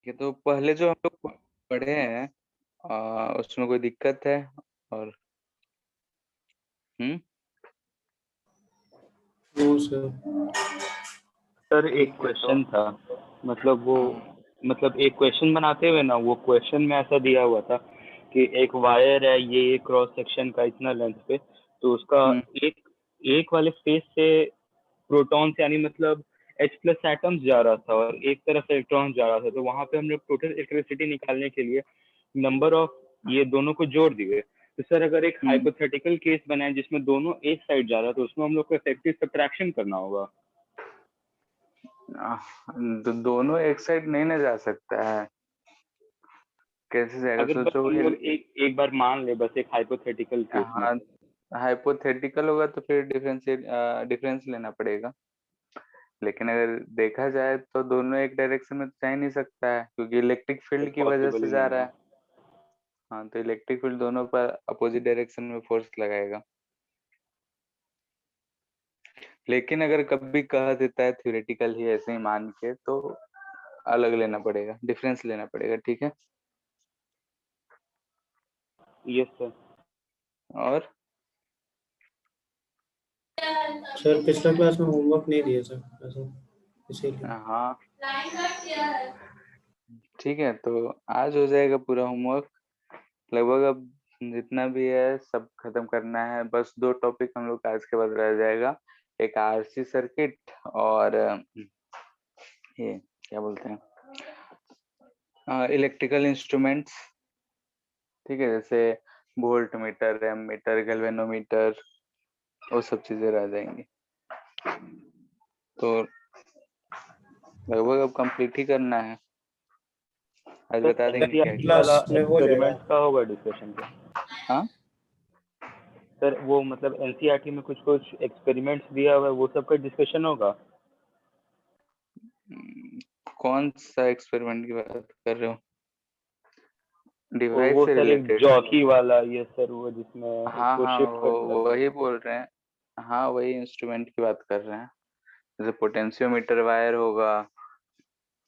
ये तो पहले जो हम लोग पढ़े हैं उसमें कोई दिक्कत है? और हम्म। वो सर सर एक ठीक है तो क्वेश्चन था, मतलब वो हाँ। मतलब एक क्वेश्चन बनाते हुए ना, वो क्वेश्चन में ऐसा दिया हुआ था कि एक वायर है, ये क्रॉस सेक्शन का इतना लेंथ पे, तो उसका हम्म। एक एक वाले फेस से प्रोटॉन्स यानी मतलब H+ एटम्स जा रहा था और एक तरफ इलेक्ट्रॉन जा रहा था, तो वहां पे हम लोग टोटल इलेक्ट्रिसिटी निकालने के लिए नंबर ऑफ ये दोनों को जोड़ दिए। तो सर अगर एक हम्म। हाइपोथेटिकल केस बनाए जिसमें दोनों एक साइड जा रहा है, तो उसमें हम लोग को इफेक्टिव सब्ट्रैक्शन करना होगा। दोनों एक साइड नहीं ना जा सकता है, कैसे जाएगा? अगर बस सोचो हम लोग एक एक बार मान ले, बस एक हाइपोथेटिकल केस में। हाँ, हाइपोथेटिकल होगा तो फिर डिफरेंस लेना पड़ेगा। लेकिन अगर देखा जाए तो दोनों एक डायरेक्शन में तो जा ही नहीं सकता है, क्योंकि इलेक्ट्रिक तो फील्ड की वजह पॉसिबल से ही जा नहीं रहा है। है। हाँ, तो इलेक्ट्रिक फील्ड दोनों पर अपोजिट डायरेक्शन में फोर्स लगाएगा। लेकिन अगर कभी कह देता है थ्योरेटिकल ही ऐसे ही मान के, तो अलग लेना पड़ेगा, डिफरेंस लेना पड़ेगा। ठीक है। Yes sir. और सर पिछला क्लास में होमवर्क नहीं दिया सर ऐसा, इसीलिए। हाँ ठीक है, तो आज हो जाएगा पूरा होमवर्क लगभग। अब जितना भी है सब खत्म करना है, बस दो टॉपिक हम लोग का आज के बाद रह जाएगा। एक आरसी सर्किट, और ये क्या बोलते हैं, इलेक्ट्रिकल इंस्ट्रूमेंट्स। ठीक है, जैसे volt meter, ammeter, galvanometer, वो सब चीजें रह जाएंगी। तो लगभग अब कंप्लीट ही करना है। आज सर बता देंगे क्या एनसीईआरटी क्या। वाला क्लास में हो जाएगा। एक्सपेरिमेंट का होगा डिस्कशन पे। हाँ, सर वो मतलब एनसीईआरटी में कुछ कुछ एक्सपेरिमेंट्स दिया हुआ है, वो सब का डिस्कशन होगा। कौन सा एक्सपेरिमेंट की बात कर रहे हो? वो डिवाइस वो से सर एक रिलेटेड? जॉकी वाला, ये सर वो जिसमें हाँ उसको हाँ, शिफ्ट करना वो था। वही बोल रहे हैं। हाँ, वही इंस्ट्रूमेंट की बात कर रहे हैं। जैसे पोटेंशियोमीटर वायर होगा,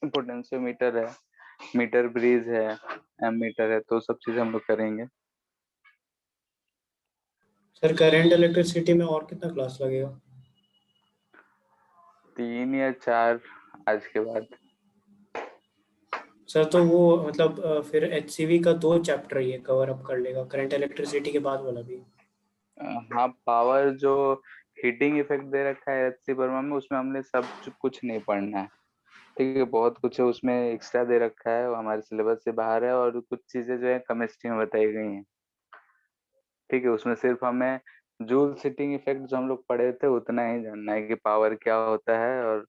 पोटेंशियोमीटर है, मीटर ब्रिज है, एमीटर है, तो सब चीजें हम लोग करेंगे। सर करंट इलेक्ट्रिसिटी में और कितना क्लास लगेगा? 3 या 4 आज के बाद। सर तो वो मतलब फिर एचसीवी का 2 चैप्टर ये कवर अप कर लेगा, करंट इलेक्ट्रिसिटी के बाद वाला भी। हाँ, पावर जो हीटिंग इफेक्ट दे रखा है एचसी वर्मा में, उसमें हमने सब कुछ नहीं पढ़ना है। ठीक है, बहुत कुछ है उसमें एक्स्ट्रा दे रखा है, वो हमारे सिलेबस से बाहर है, और कुछ चीजें जो है केमिस्ट्री में बताई गई हैं। ठीक है, उसमें सिर्फ हमें जूल सीटिंग इफेक्ट जो हम लोग पढ़े थे उतना ही जानना है, कि पावर क्या होता है और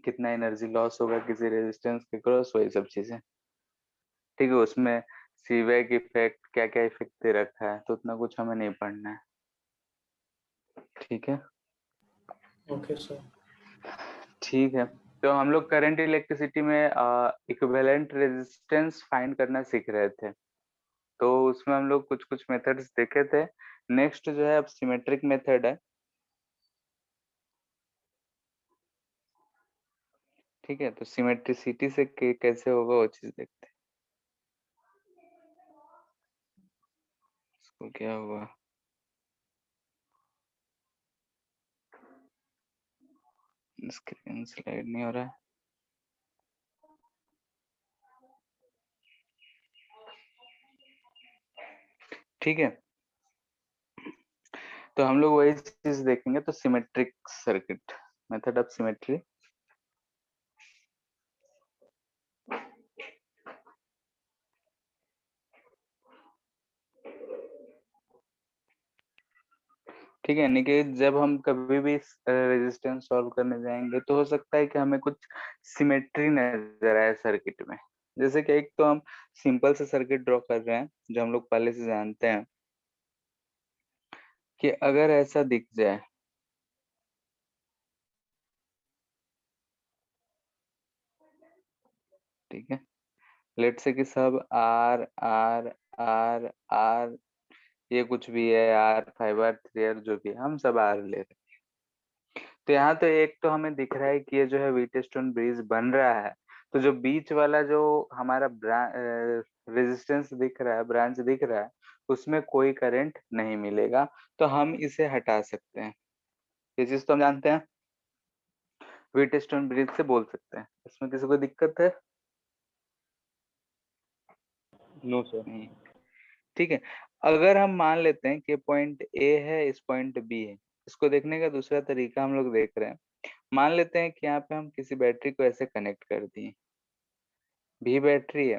कितना एनर्जी लॉस होगा किसी रेजिस्टेंस के क्रॉस, वही सब चीजें। ठीक है, उसमें सीवैक इफेक्ट क्या क्या इफेक्ट दे रखा है, तो उतना कुछ हमें नहीं पढ़ना है। ठीक है। Okay sir. ठीक है, तो हम लोग करंट इलेक्ट्रिसिटी में इक्विवेलेंट रेजिस्टेंस फाइंड करना सीख रहे थे। तो उसमें हम लोग कुछ कुछ मेथड्स देखे थे। नेक्स्ट जो है अब सिमेट्रिक मेथड है। ठीक है, तो सिमेट्रिसिटी से कैसे होगा वो चीज देखते हैं। इसको क्या हुआ, स्क्रीन स्लाइड नहीं हो रहा है। ठीक है, तो हम लोग वही चीज देखेंगे। तो symmetric circuit, method of symmetry. ठीक है, यानी कि जब हम कभी भी रेजिस्टेंस सॉल्व करने जाएंगे तो हो सकता है कि हमें कुछ सिमेट्री नजर आए सर्किट में। जैसे कि एक तो हम सिंपल से सर्किट ड्रॉ कर रहे हैं जो हम लोग पहले से जानते हैं, कि अगर ऐसा दिख जाए, ठीक है, लेट से कि सब आर आर आर आर, ये कुछ भी है, R5 R3 R, जो भी है, हम सब आर ले रहे हैं। तो यहाँ तो एक तो हमें दिख रहा है कि ये जो है व्हीटस्टोन ब्रिज बन रहा है, तो जो बीच वाला जो हमारा रेजिस्टेंस दिख रहा है, ब्रांच दिख रहा है, उसमें कोई करंट नहीं मिलेगा, तो हम इसे हटा सकते हैं। ये चीज तो हम जानते हैं, व्हीटस्टोन ब्रिज से बोल सकते हैं। इसमें किसी को दिक्कत है? No sir. नहीं। ठीक है, अगर हम मान लेते हैं कि पॉइंट ए है, इस पॉइंट बी है, इसको देखने का दूसरा तरीका हम लोग देख रहे हैं। मान लेते हैं कि यहाँ पे हम किसी बैटरी को ऐसे कनेक्ट कर दिए, भी बैटरी है,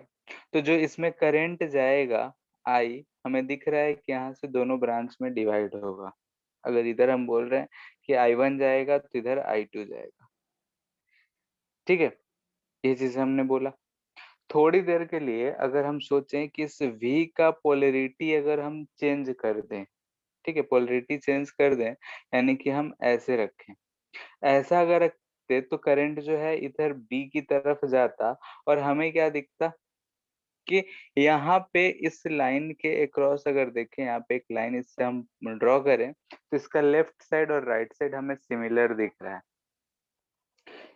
तो जो इसमें करंट जाएगा आई, हमें दिख रहा है कि यहाँ से दोनों ब्रांच में डिवाइड होगा। अगर इधर हम बोल रहे हैं कि I1 जाएगा तो इधर I2 जाएगा। ठीक है, ये चीज हमने बोला। थोड़ी देर के लिए अगर हम सोचें कि इस V का पोलरिटी अगर हम चेंज कर दें, ठीक है, पोलरिटी चेंज कर दें, यानी कि हम ऐसे रखें, ऐसा अगर रखते तो करंट जो है इधर बी की तरफ जाता, और हमें क्या दिखता कि यहाँ पे इस लाइन के अक्रॉस अगर देखें, यहाँ पे एक लाइन इससे हम ड्रॉ करें, तो इसका लेफ्ट साइड और राइट साइड हमें सिमिलर दिख रहा है।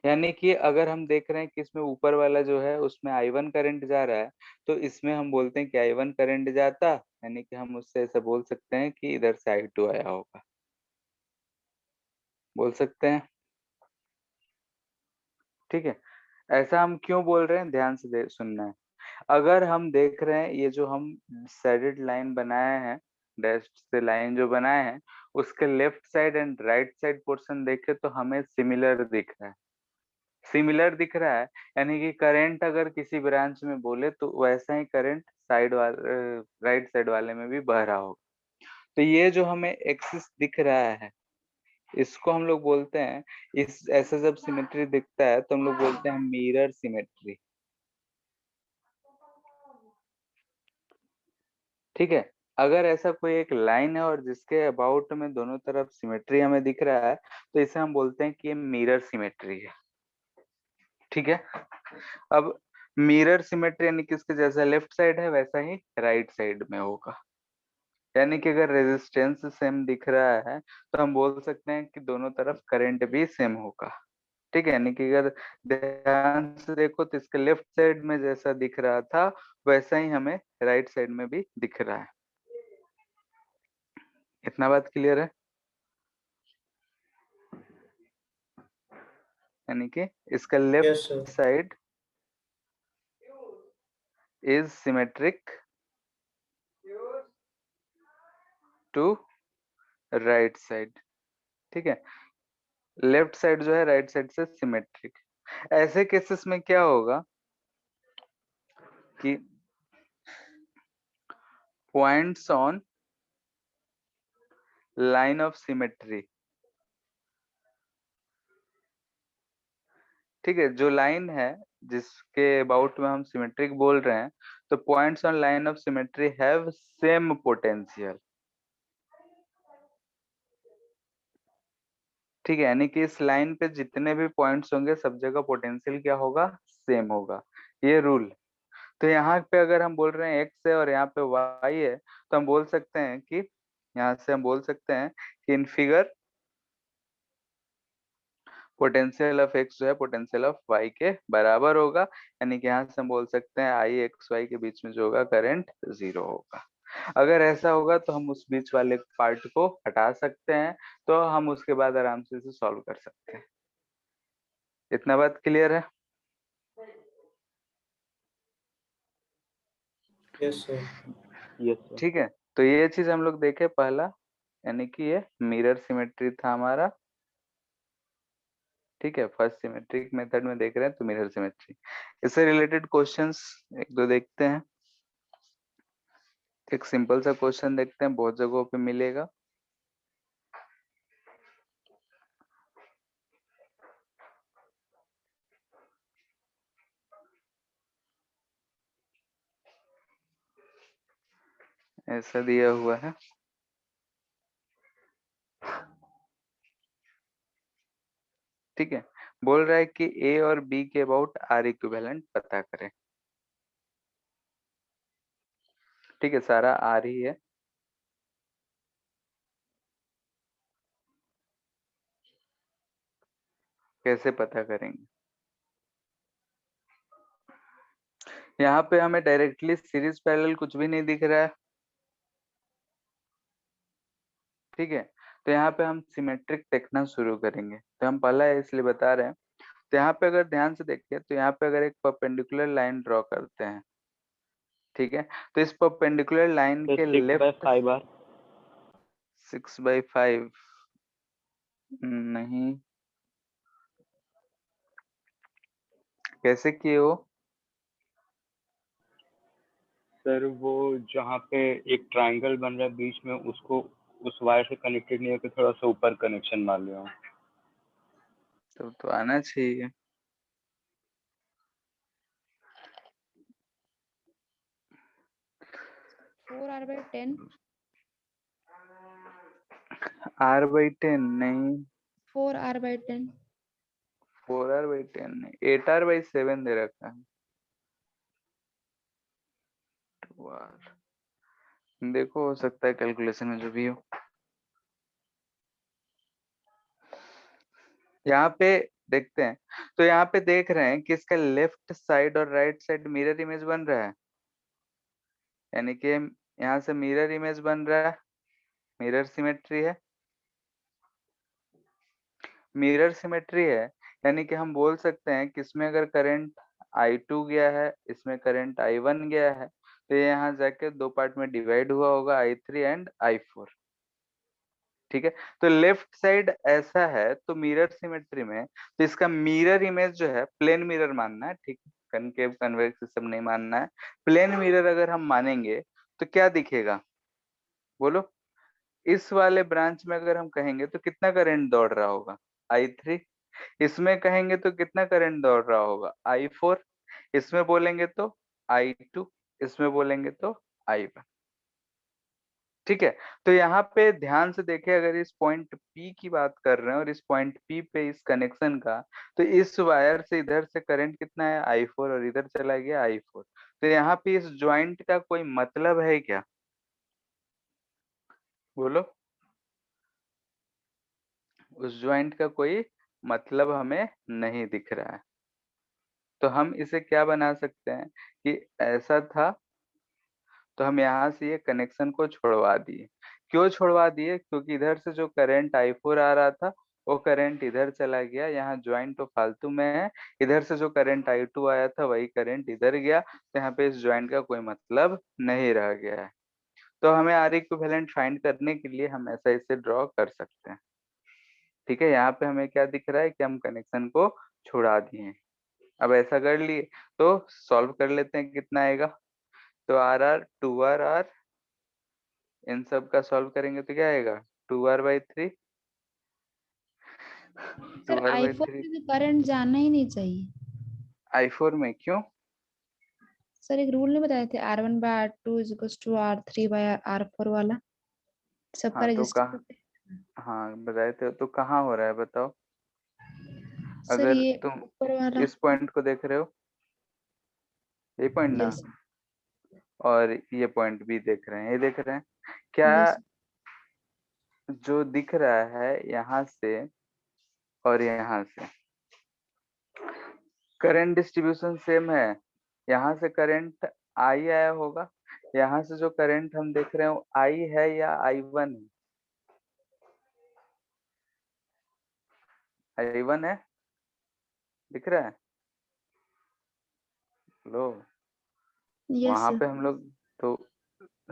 यानी कि अगर हम देख रहे हैं कि इसमें ऊपर वाला जो है उसमें I1 करंट जा रहा है, तो इसमें हम बोलते हैं कि I1 करंट जाता, यानी कि हम उससे ऐसा बोल सकते हैं कि इधर से I2 आया होगा, बोल सकते हैं। ठीक है, ऐसा हम क्यों बोल रहे हैं, ध्यान से सुनना है। अगर हम देख रहे हैं ये जो हम शेडेड लाइन बनाए हैं, डैश से लाइन जो बनाए हैं, उसके left side and right side portion देखे तो हमें सिमिलर दिख रहा है। सिमिलर दिख रहा है यानी कि करंट अगर किसी ब्रांच में बोले तो वैसा ही करंट साइड वाले, राइट साइड वाले में भी बह रहा होगा। तो ये जो हमें एक्सिस दिख रहा है, इसको हम लोग बोलते हैं, इस ऐसा जब सिमेट्री दिखता है तो हम लोग बोलते हैं मिरर सिमेट्री। ठीक है, अगर ऐसा कोई एक लाइन है और जिसके अबाउट में दोनों तरफ सिमेट्री हमें दिख रहा है, तो इसे हम बोलते हैं कि ये मिरर सिमेट्री है। ठीक है, अब मिरर सिमेट्री यानी कि इसके जैसा लेफ्ट साइड है वैसा ही राइट साइड में होगा। यानी कि अगर रेजिस्टेंस सेम दिख रहा है तो हम बोल सकते हैं कि दोनों तरफ करंट भी सेम होगा। ठीक है, यानी कि अगर ध्यान से देखो तो इसके लेफ्ट साइड में जैसा दिख रहा था वैसा ही हमें राइट साइड में भी दिख रहा है। इतना बात क्लियर है? यानी कि इसका yes left sir. Side is symmetric to right side. ठीक है, लेफ्ट साइड जो है राइट साइड से सिमेट्रिक। ऐसे केसेस में क्या होगा कि points on line of symmetry, ठीक है, जो लाइन है जिसके अबाउट में हम सिमेट्रिक बोल रहे हैं, तो points on line of symmetry have same potential. ठीक है, यानी कि इस लाइन पे जितने भी पॉइंट्स होंगे सब जगह पोटेंशियल क्या होगा, सेम होगा, ये रूल। तो यहाँ पे अगर हम बोल रहे हैं एक्स है और यहाँ पे वाई है, तो हम बोल सकते हैं कि यहाँ से हम बोल सकते हैं कि in figure potential of x जो है पोटेंशियल ऑफ वाई के बराबर होगा। यानी कि यहाँ से हम बोल सकते हैं आई एक्स वाई के बीच में जो होगा करंट 0 होगा। अगर ऐसा होगा तो हम उस बीच वाले पार्ट को हटा सकते हैं, तो हम उसके बाद आराम से इसे सॉल्व कर सकते हैं। इतना बात क्लियर है? Yes sir. Yes sir. ठीक है, तो ये चीज हम लोग देखे पहला, यानी कि ये मिरर सिमेट्री था हमारा। ठीक है, फर्स्ट सिमेट्रिक मेथड में देख रहे हैं तो मिरर सिमेट्री। इससे रिलेटेड क्वेश्चंस एक दो देखते हैं। एक सिंपल सा क्वेश्चन देखते हैं, बहुत जगहों पे मिलेगा। ऐसा दिया हुआ है, ठीक है, बोल रहा है कि ए और बी के अबाउट आर इक्विवेलेंट पता करें। ठीक है, सारा आर ही है। कैसे पता करेंगे? यहाँ पे हमें डायरेक्टली सीरीज पैरेलल कुछ भी नहीं दिख रहा है, ठीक है। तो यहाँ पे हम सिमेट्रिक देखना शुरू करेंगे, तो हम पहला है इसलिए बता रहे हैं। तो यहाँ पे अगर ध्यान से देखिए, तो यहाँ पे अगर एक परपेंडिकुलर लाइन ड्रॉ करते हैं, ठीक है, तो इस परपेंडिकुलर लाइन तो के 6/5 लेफ्ट बार 6/5 नहीं, कैसे किए हो? सर वो जहाँ पे एक ट्रायंगल बन रहा है बीच में, उसको उस वायर से कनेक्टेड नहीं होकर थोड़ा सा ऊपर कनेक्शन मार लिया हूँ। तब तो आना चाहिए। फोर आर बाई 10, R/10 नहीं, 4r/10, 4r/10 नहीं, 8r/7 दे रखा है। 2r, देखो हो सकता है कैलकुलेशन में जो भी हो। यहाँ पे देखते हैं, तो यहाँ पे देख रहे हैं कि इसका लेफ्ट साइड और राइट साइड मिरर इमेज बन रहा है, यानी कि यहाँ से मिरर इमेज बन रहा है, मिरर सिमेट्री है, मिरर सिमेट्री है। यानी कि हम बोल सकते हैं कि इसमें अगर करंट I2 गया है, इसमें करंट I1 गया है, तो ये यहाँ जाके दो पार्ट में डिवाइड हुआ होगा, I3 एंड I4, ठीक है। तो लेफ्ट साइड ऐसा है, तो मिरर सिमेट्री में तो इसका मिरर इमेज जो है प्लेन मिरर मानना है, ठीक है, कनकेव कन्वेक्स सब नहीं मानना है। प्लेन मिरर अगर हम मानेंगे तो क्या दिखेगा, बोलो? इस वाले ब्रांच में अगर हम कहेंगे तो कितना करंट दौड़ रहा होगा, I3। इसमें कहेंगे तो कितना करंट दौड़ रहा होगा, I4। इसमें बोलेंगे तो I2, इसमें बोलेंगे तो I1, ठीक है। तो यहाँ पे ध्यान से देखें, अगर इस पॉइंट P की बात कर रहे हैं और इस पॉइंट P पे इस कनेक्शन का, तो इस वायर से इधर से करंट कितना है, I4, और इधर चला गया I4। तो यहाँ पे इस ज्वाइंट का कोई मतलब है क्या, बोलो? उस ज्वाइंट का कोई मतलब हमें नहीं दिख रहा है। तो हम इसे क्या बना सकते हैं कि ऐसा था, तो हम यहाँ से ये कनेक्शन को छोड़वा दिए। क्यों छोड़वा दिए? क्योंकि इधर से जो करंट I4 आ रहा था, वो करंट इधर चला गया, यहाँ ज्वाइंट तो फालतू में है। इधर से जो करंट I2 आया था, वही करंट इधर गया, तो यहाँ पे इस ज्वाइंट का कोई मतलब नहीं रह गया है। तो हमें आर इक्विवेलेंट फाइंड करने के लिए हम ऐसा इसे ड्रॉ कर सकते हैं, ठीक है। यहाँ पे हमें क्या दिख रहा है कि हम कनेक्शन को छुड़ा दिए हैं। अब ऐसा कर लिए तो सॉल्व कर लेते हैं, कितना आएगा। तो RR 2RR, इन सब का सॉल्व करेंगे तो क्या आएगा, 2R/3, सर 2R/3। i4 में तो करंट जाना ही नहीं चाहिए। I4 में क्यों? सर एक रूल नहीं बताए थे, R1/R2 = R3/R4 वाला, सबका हाँ तो रजिस्टर। हाँ बताए थे, तो कहाँ हो रहा है बताओ? सर अगर ये तुम ऊपर वाला। इस पॉइंट को देख रहे हो, ये पॉइंट ना, यस। और ये पॉइंट भी देख रहे हैं, ये देख रहे हैं क्या? यस। जो दिख रहा है यहाँ से और यहाँ से करंट डिस्ट्रीब्यूशन सेम है। यहाँ से करंट I आया होगा, यहाँ से जो करंट हम देख रहे हैं वो I है या I1 है? I1 है, दिख रहा है? लो, यस वहां सर। पे हम लोग तो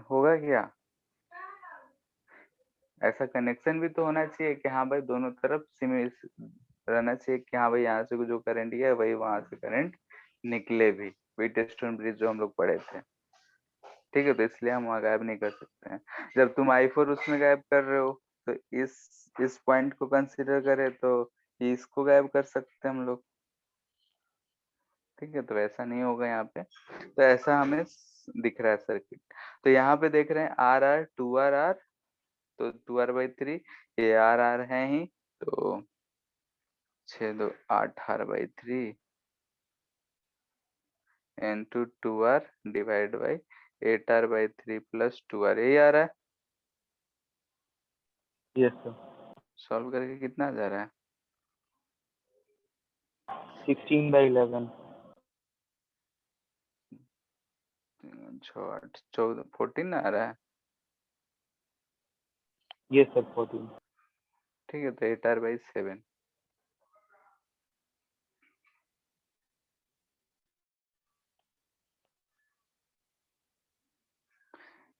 होगा क्या, ऐसा कनेक्शन भी तो होना चाहिए कि हाँ भाई दोनों तरफ सिमिलर रहना चाहिए, कि हाँ भाई यहाँ से जो करंट गया वही वहां से करंट निकले भी। व्हीटस्टोन ब्रिज जो हम लोग पढ़े थे, ठीक है। तो इसलिए हम वहाँ गायब नहीं कर सकते हैं। जब तुम I4 उसमें गायब कर रहे हो, तो इस पॉइंट को कंसीडर करें तो इसको गायब कर सकते हैं हम लोग, ठीक है। तो ऐसा नहीं होगा यहाँ पे, तो ऐसा हमें दिख रहा है सर्किट। तो यहाँ पे देख रहे हैं RR 2RR, तो 2R/3, ये RR है ही, तो 6 2 8 R/3 into 2R divide by 8R/3 plus 2R, यही आ रहा है। Yes sir. सॉल्व करके कितना आ जा रहा है? 16/11। छः आठ 14 14 आ रहा है। ये सब 14। ठीक है, तो 8r/7।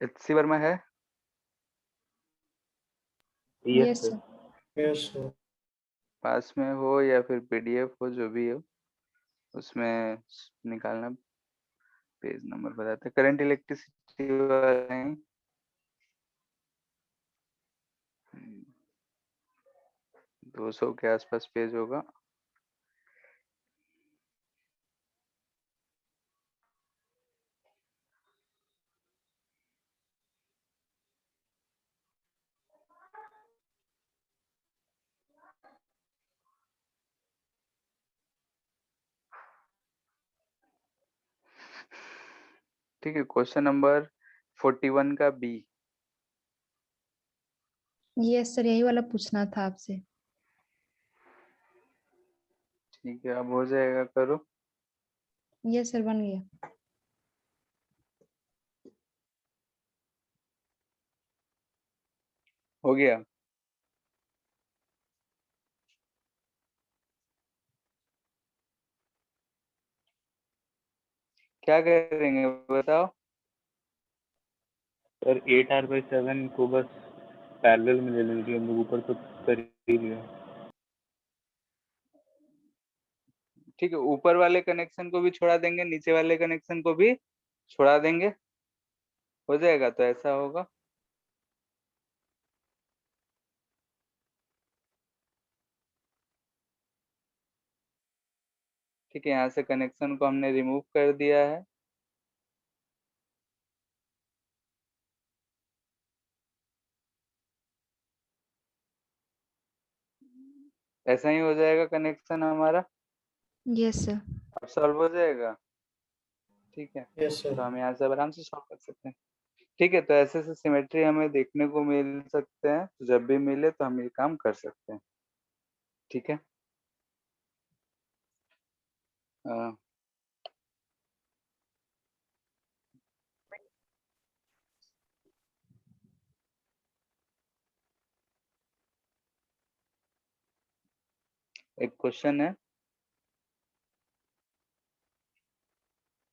HC वर्मा है yes yes sir. Sir. Yes sir. पास में हो या फिर PDF हो, जो भी हो उसमें निकालना। पेज नंबर बताते, करंट इलेक्ट्रिसिटी 200 के आसपास पेज होगा। ठीक है, क्वेश्चन नंबर 41 का B। यस सर, यही वाला पूछना था आपसे। ठीक है, अब हो जाएगा, करो। यस सर, बन गया। हो गया। क्या करेंगे बताओ। सर 8r/7 को बस पैरेलल में ले लेंगे हम लोग, ऊपर तो कर ही लिया। ठीक है, ऊपर वाले कनेक्शन को भी छोड़ा देंगे, नीचे वाले कनेक्शन को भी छोड़ा देंगे, हो जाएगा, तो ऐसा होगा। ठीक है, यहाँ से कनेक्शन को हमने रिमूव कर दिया है। ऐसा ही हो जाएगा कनेक्शन हमारा। Yes sir. अब सॉल्व हो जाएगा। ठीक है, यस तो सर। हम यहाँ से आराम से सॉल्व कर सकते हैं। ठीक है, तो ऐसे ऐसे सिमेट्री हमें देखने को मिल सकते हैं, तो जब भी मिले तो हम ये काम कर सकते हैं। ठीक है। अ, एक क्वेश्चन है,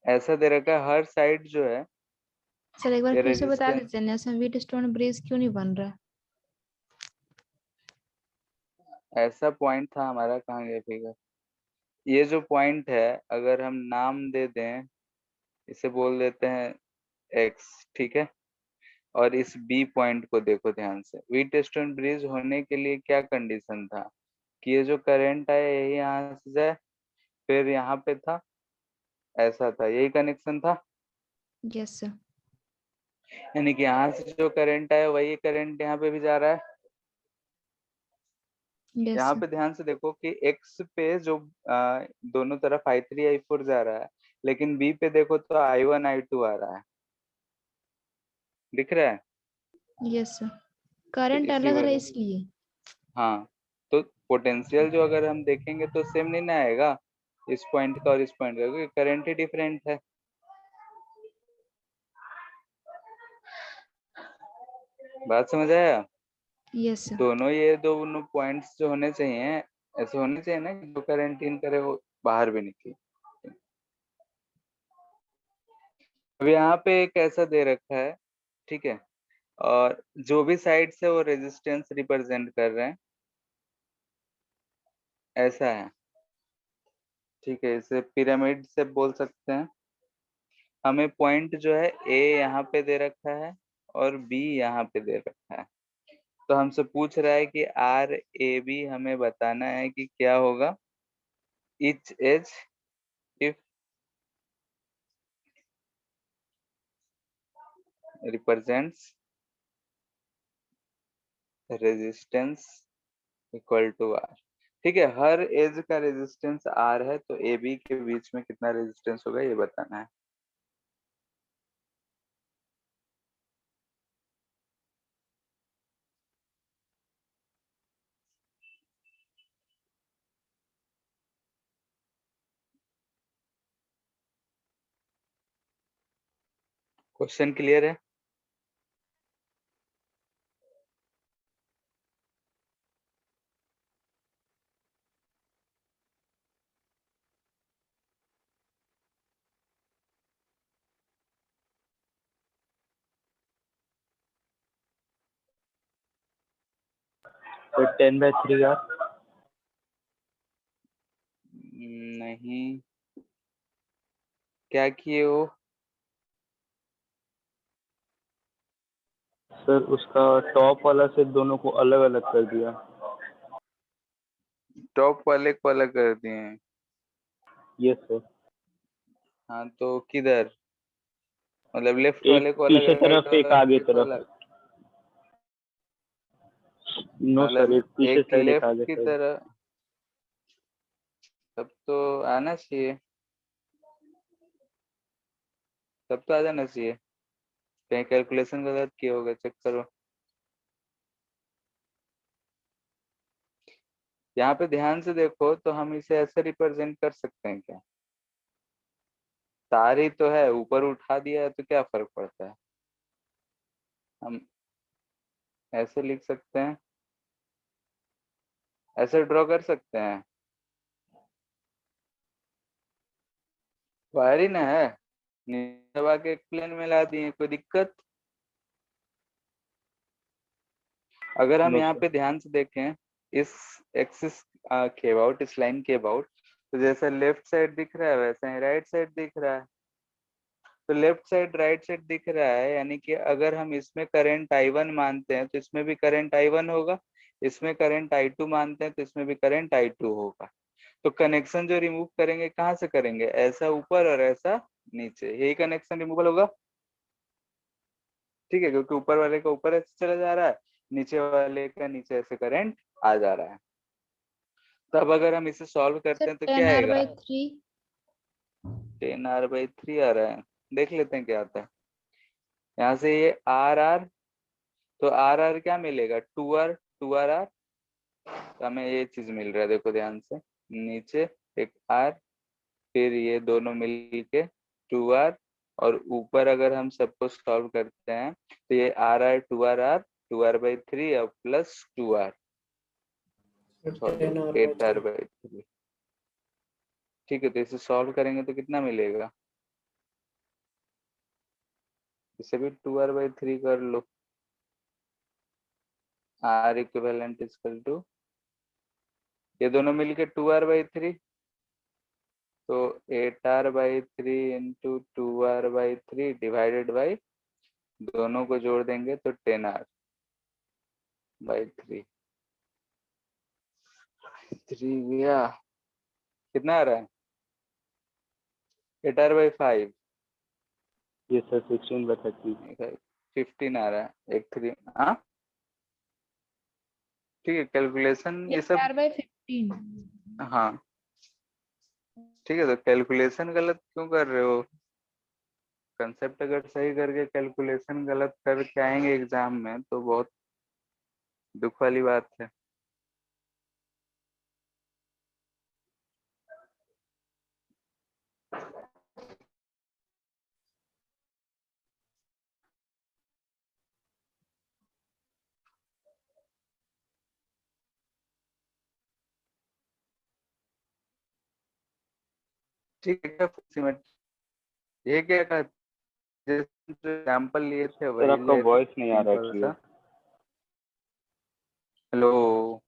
ऐसा दे रखा है हर साइड जो है सर एक बार ये फिर से बता रेजिस्टेंस। दीजिए, नेशनल व्हीट स्टोन ब्रिज क्यों नहीं बन रहा? ऐसा पॉइंट था हमारा, कहाँ गया फिगर। ये जो पॉइंट है, अगर हम नाम दे दें, इसे बोल देते हैं X। ठीक है, और इस B पॉइंट को देखो ध्यान से। व्हीट स्टोन ब्रिज होने के लिए क्या कंडीशन था कि ये जो करंट है यही यहाँ से जाए, फिर यहाँ पे था, ऐसा था, यही कनेक्शन था। Yes sir. यानी कि यहाँ से जो करंट है वही करंट यहाँ पे भी जा रहा है। यस यहाँ सर। पे ध्यान से देखो कि X पे जो दोनों तरफ I3 I4 जा रहा है, लेकिन B पे देखो तो I1 I2 आ रहा है, दिख रहा है। यस सर, तो करंट इसी अलग है वजह से, इसलिए। हाँ, तो पोटेंशियल जो अगर हम देखेंगे तो सेम नहीं ना आएगा, इस पॉइंट का और इस पॉइंट का, क्योंकि करंट ही डिफरेंट है। बात समझ आया। Yes sir. दोनों ये दोनों पॉइंट्स जो होने चाहिए, ऐसे होने चाहिए ना कि जो करंट इन करे वो बाहर भी निकले। अब यहाँ पे एक ऐसा दे रखा है, ठीक है, और जो भी साइड से वो रेजिस्टेंस रिप्रेजेंट कर रहे हैं, ऐसा है। ठीक है, इसे पिरामिड से बोल सकते हैं। हमें पॉइंट जो है A यहाँ पे दे रखा है और B यहाँ पे दे रखा है, तो हमसे पूछ रहा है कि RAB हमें बताना है कि क्या होगा। each edge if represents resistance equal to R। ठीक है, हर एज का रेजिस्टेंस R है, तो AB के बीच में कितना रेजिस्टेंस होगा ये बताना है। क्वेश्चन क्लियर है? तो 10/3 यार। नहीं, क्या किए हो? सर उसका टॉप वाला से दोनों को अलग अलग कर दिया। टॉप वाले को अलग कर दिए हैं? Yes sir. हाँ तो किधर, मतलब लेफ्ट एक वाले को अलग, पीछे राइट तरफ एक आगे वाले को तरफ। अलग? नो सर, मतलब एक पीछे एक साइड एक लेफ्ट आगे की साइड। तरह, तब तो आना चाहिए, तब तो आ जाना चाहिए। कहीं कैलकुलेशन गलत किया होगा, चेक करो। यहाँ पे ध्यान से देखो तो हम इसे ऐसे रिप्रेजेंट कर सकते हैं क्या? तार ही तो है, ऊपर उठा दिया है तो क्या फर्क पड़ता है? हम ऐसे लिख सकते हैं, ऐसे ड्रॉ कर सकते हैं। वायर ही ना है, नीचे दबा के एक प्लेन में ला दिए, कोई दिक्कत? अगर हम नो यहाँ सर। पे ध्यान से देखें, इस एक्सिस के अबाउट, इस लाइन के अबाउट, तो जैसा लेफ्ट साइड दिख रहा है वैसा ही राइट साइड दिख रहा है। तो लेफ्ट साइड राइट साइड दिख रहा है, यानी कि अगर हम इसमें करंट I1 मानते हैं तो इसमें भी करंट I1 होगा, इसमें करंट I2 मानते हैं तो इसमें भी करंट I2 होगा। तो कनेक्शन जो रिमूव करेंगे कहाँ से करेंगे? ऐसा ऊपर और ऐसा नीचे, यही कनेक्शन रिमूवल होगा। ठीक है, क्योंकि ऊपर वाले का ऊपर ऐसे चला जा रहा है, नीचे वाले का नीचे ऐसे करंट आ जा रहा है। तब अगर हम इसे सॉल्व करते सर हैं तो क्या 10R/3। आएगा? 10R/3 आ रहा है, देख लेते हैं क्या आता है। यहाँ से ये R तो R क्या मिलेगा? 2R, 2R। तो हमें ये चीज मिल रहा है, देखो ध्यान से, नीचे एक R, फिर ये दोनों मिल के 2R, और ऊपर अगर हम सबको सॉल्व करते हैं तो ये R 2R, 2R/3 और plus 2R, sorry 10R/3। 8R/3। ठीक है, तो इसे सॉल्व करेंगे तो कितना मिलेगा? इसे भी 2R/3 कर लो। R इक्विवेलेंट इक्वल टू, ये दोनों मिलके 2R/3, तो 8R/3 into 2R/3 divided by, दोनों को जोड़ देंगे तो 10R/3। 3 गया, कितना आ रहा है? 8R/5। Yes sir, 16/30। 15 आ रहा है, एक 3। हाँ ठीक है, कैलकुलेशन ये सब। 8R/15। हाँ ठीक है, तो कैलकुलेशन गलत क्यों कर रहे हो? कंसेप्ट अगर सही करके कैलकुलेशन गलत करके आएंगे एग्जाम में तो बहुत दुख वाली बात है। ठीक है, ये क्या कहा, जैसे एग्जाम्पल लिए थे सर वही आपका ले रहे, वॉइस नहीं आ रहा है सिंपल सा। Clear. Hello,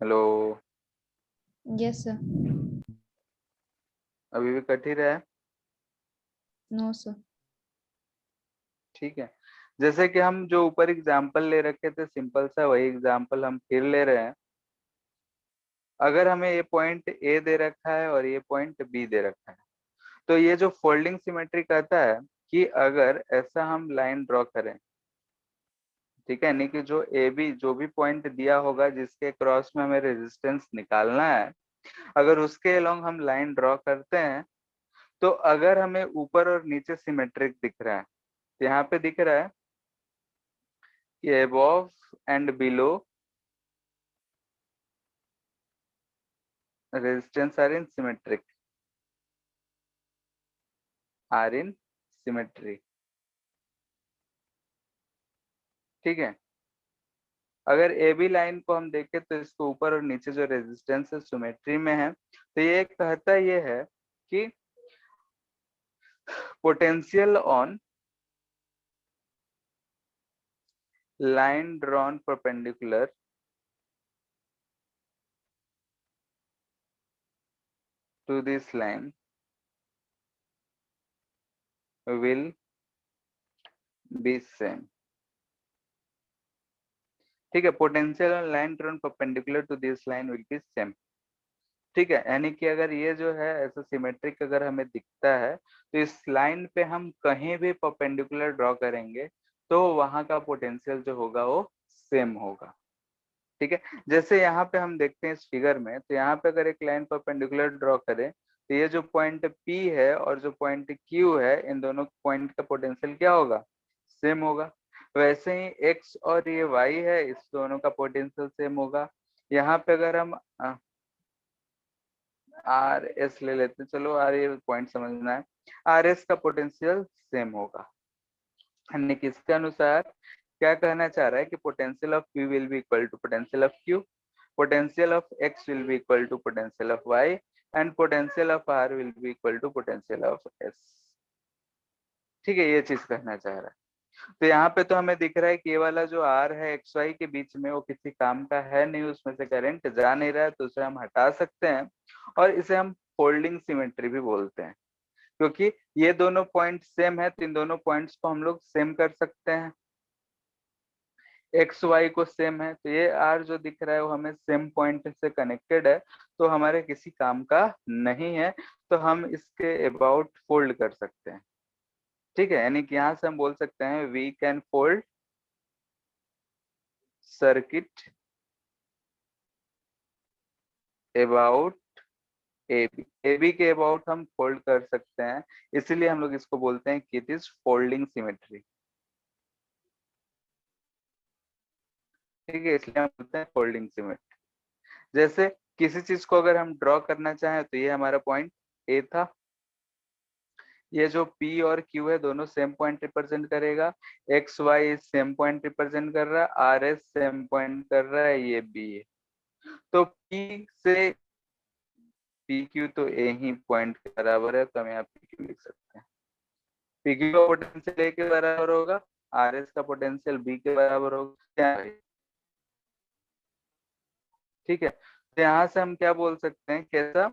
hello, yes sir. अभी भी कट ही रहा है? No sir. ठीक है, जैसे कि हम जो ऊपर एग्जाम्पल ले रखे थे सिंपल सा, वही एग्जाम्पल हम फिर ले रहे हैं। अगर हमें ये पॉइंट ए दे रखा है और ये पॉइंट बी दे रखा है, तो ये जो फोल्डिंग सिमेट्री कहता है कि अगर ऐसा हम लाइन ड्रॉ करें, ठीक है, यानी कि जो ए बी जो भी पॉइंट दिया होगा जिसके क्रॉस में हमें रेजिस्टेंस निकालना है, अगर उसके अलोंग हम लाइन ड्रॉ करते हैं, तो अगर हमें ऊपर और नीचे सिमेट्रिक दिख रहा है, तो यहाँ पे दिख रहा है कि above and below resistance are in symmetric. Are in symmetry. ठीक है, अगर ए बी लाइन को हम देखें तो इसको ऊपर और नीचे जो रेजिस्टेंस है सिमेट्री में है, तो ये कहता ये है कि potential on line drawn perpendicular to this line will be same। ठीक है, potential on line drawn perpendicular to this line will be same. ठीक है, यानी कि अगर ये जो है ऐसा सिमेट्रिक अगर हमें दिखता है तो इस लाइन पे हम कहीं भी परपेंडिकुलर ड्रॉ करेंगे तो वहां का पोटेंशियल जो होगा वो सेम होगा। ठीक है, जैसे यहाँ पे हम देखते हैं इस फिगर में, तो यहाँ पे अगर एक लाइन परपेंडिकुलर ड्रॉ करें तो ये जो पॉइंट P है और जो पॉइंट Q है, इन दोनों पॉइंट का पोटेंशियल क्या होगा? सेम होगा। वैसे ही X और ये Y है, इस दोनों का पोटेंशियल सेम होगा। यहाँ पे अगर हम आर एस ले लेते हैं, चलो आर ये पॉइंट समझना है, आर एस का पोटेंशियल सेम होगा। यानी कि इसके अनुसार क्या कहना चाह रहा है कि potential of P will be equal to potential of Q, potential of x will be equal to potential of y and potential of r will be equal to potential of s। ठीक है, ये चीज कहना चाह रहा है। तो यहाँ पे तो हमें दिख रहा है कि ये वाला जो r है एक्स वाई के बीच में वो किसी काम का है नहीं, उसमें से करंट जा नहीं रहा है, तो उसे हम हटा सकते हैं और इसे हम फोल्डिंग सिमेट्री भी बोलते हैं, क्योंकि ये दोनों पॉइंट सेम है तो इन दोनों पॉइंट्स को हम लोग सेम कर सकते हैं। एक्स वाई को सेम है तो ये आर जो दिख रहा है वो हमें सेम पॉइंट से कनेक्टेड है, तो हमारे किसी काम का नहीं है, तो हम इसके अबाउट फोल्ड कर सकते हैं। ठीक है, यानी कि यहाँ से हम बोल सकते हैं we can fold circuit about A B के अबाउट हम फोल्ड कर सकते हैं, इसीलिए हम लोग इसको बोलते हैं कि इट इज फोल्डिंग सिमेट्री। ठीक है, इसलिए हम बोलते हैं फोल्डिंग सिमेट्री। जैसे किसी चीज को अगर हम ड्रॉ करना चाहें तो ये हमारा पॉइंट ए था, ये जो P और Q है दोनों सेम पॉइंट रिप्रेजेंट करेगा, X Y same point represent कर रहा है, आर एस सेम पॉइंट कर रहा है, ये B है। तो P से PQ तो A ही पॉइंट के बराबर है, तो हम यहाँ PQ लिख सकते हैं। PQ का पोटेंशियल A के बराबर होगा, RS का पोटेंशियल B के बराबर होगा। क्या है? ठीक है, तो यहाँ से हम क्या बोल सकते हैं, कैसा?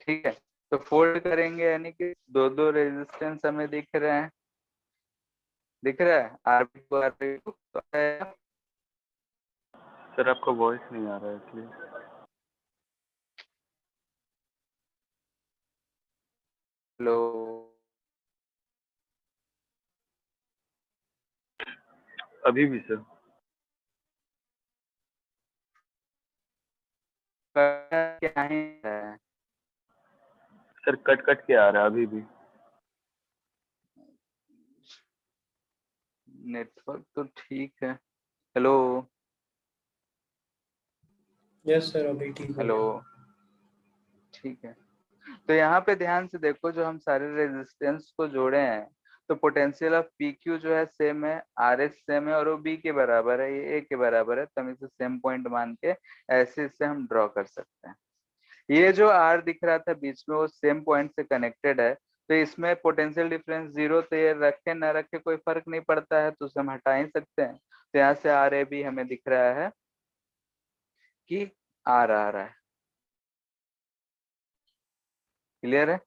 ठीक है, तो फोल्ड करेंगे यानी कि दो दो रेजिस्टेंस हमें दिख रहे हैं, दिख रहा है RB two RB two. Sir आपका वॉइस नहीं आ रहा है इसलिए। हेलो, अभी भी सर। क्या है? सर कट कट के आ रहा है अभी भी। नेटवर्क तो ठीक है। हेलो यस सर, अभी ठीक हो हेलो, गया। ठीक है। तो यहाँ पे ध्यान से देखो, जो हम सारे रेजिस्टेंस को जोड़े हैं तो पोटेंशियल ऑफ पी क्यू जो है सेम है, आर एस सेम है और वो बी के बराबर है, ये ए के बराबर है, तो हम इसे सेम पॉइंट मान के ऐसे इसे हम ड्रॉ कर सकते हैं। ये जो आर दिख रहा था बीच में वो सेम पॉइंट से कनेक्टेड है, तो इसमें पोटेंशियल डिफरेंस जीरो, तो ये रखे ना रखे कोई फर्क नहीं पड़ता है, तो उसे हम हटा ही सकते हैं। तो यहाँ से आर ए बी हमें दिख रहा है कि आर आ रहा है। क्लियर है?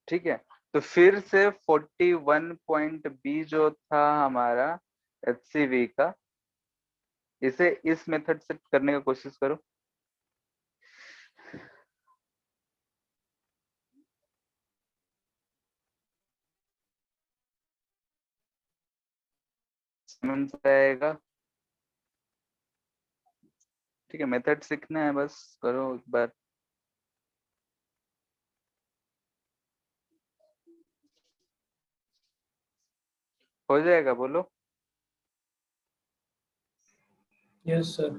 ठीक है, तो फिर से 41 पॉइंट बी जो था हमारा HCV का, इसे इस मेथड से करने का कोशिश करो। समझ आएगा? ठीक है, मेथड सीखना है, बस करो एक बार। हो जाएगा, बोलो। Yes sir.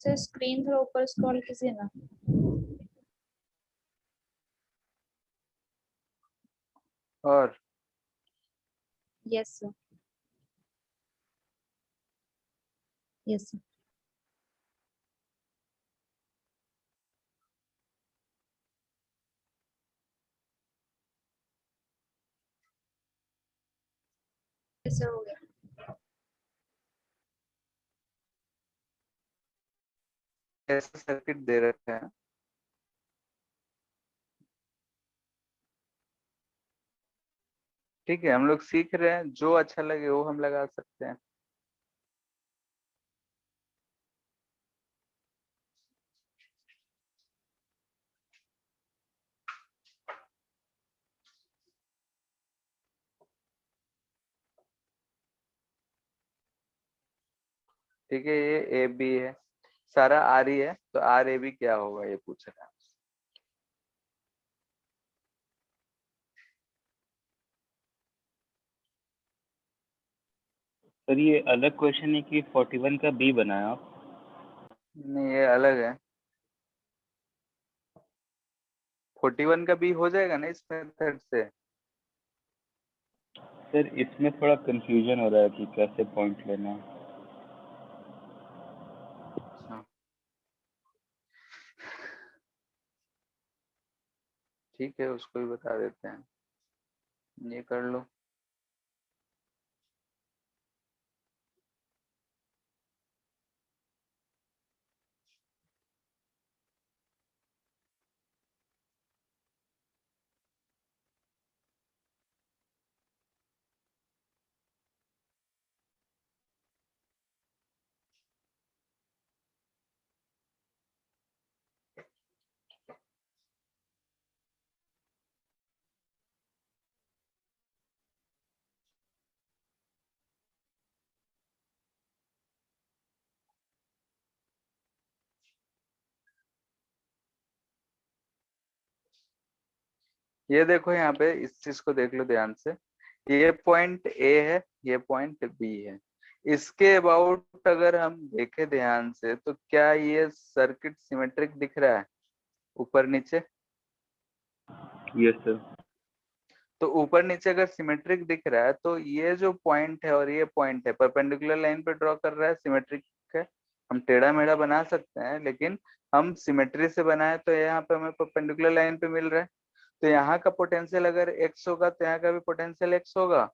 सर स्क्रीन थोड़ा ऊपर स्क्रॉल कीजिए ना। और yes sir, yes sir. Sir हो गया। ऐसा सर्किट दे रखा है, ठीक है, हम लोग सीख रहे हैं, जो अच्छा लगे वो हम लगा सकते हैं। ठीक है, ये ए बी है, सारा आर ही है, तो आर ए बी क्या होगा ये पूछ रहा है। सर ये अलग क्वेश्चन है कि 41 का बी बनाया आप? नहीं, ये अलग है। 41 का बी हो जाएगा ना इस मेथड से। सर इसमें थोड़ा कंफ्यूजन हो रहा है कि कैसे पॉइंट लेना है। अच्छा, ठीक है, उसको भी बता देते हैं, ये कर लो। ये देखो यहाँ पे, इस चीज को देख लो ध्यान से, ये पॉइंट ए है, ये पॉइंट बी है। इसके अबाउट अगर हम देखें ध्यान से, तो क्या ये सर्किट सिमेट्रिक दिख रहा है ऊपर नीचे? Yes sir. तो ऊपर नीचे अगर सिमेट्रिक दिख रहा है, तो ये जो पॉइंट है और ये पॉइंट है, परपेंडिकुलर लाइन पे ड्रॉ कर रहा है, सिमेट्रिक है। हम टेढ़ा मेढ़ा बना सकते हैं, लेकिन हम सिमेट्री से बनाए तो यहाँ पे हमें परपेंडिकुलर लाइन पे मिल रहा है। तो यहाँ का पोटेंशियल अगर एक्स होगा, तो यहाँ का भी पोटेंशियल एक्स होगा।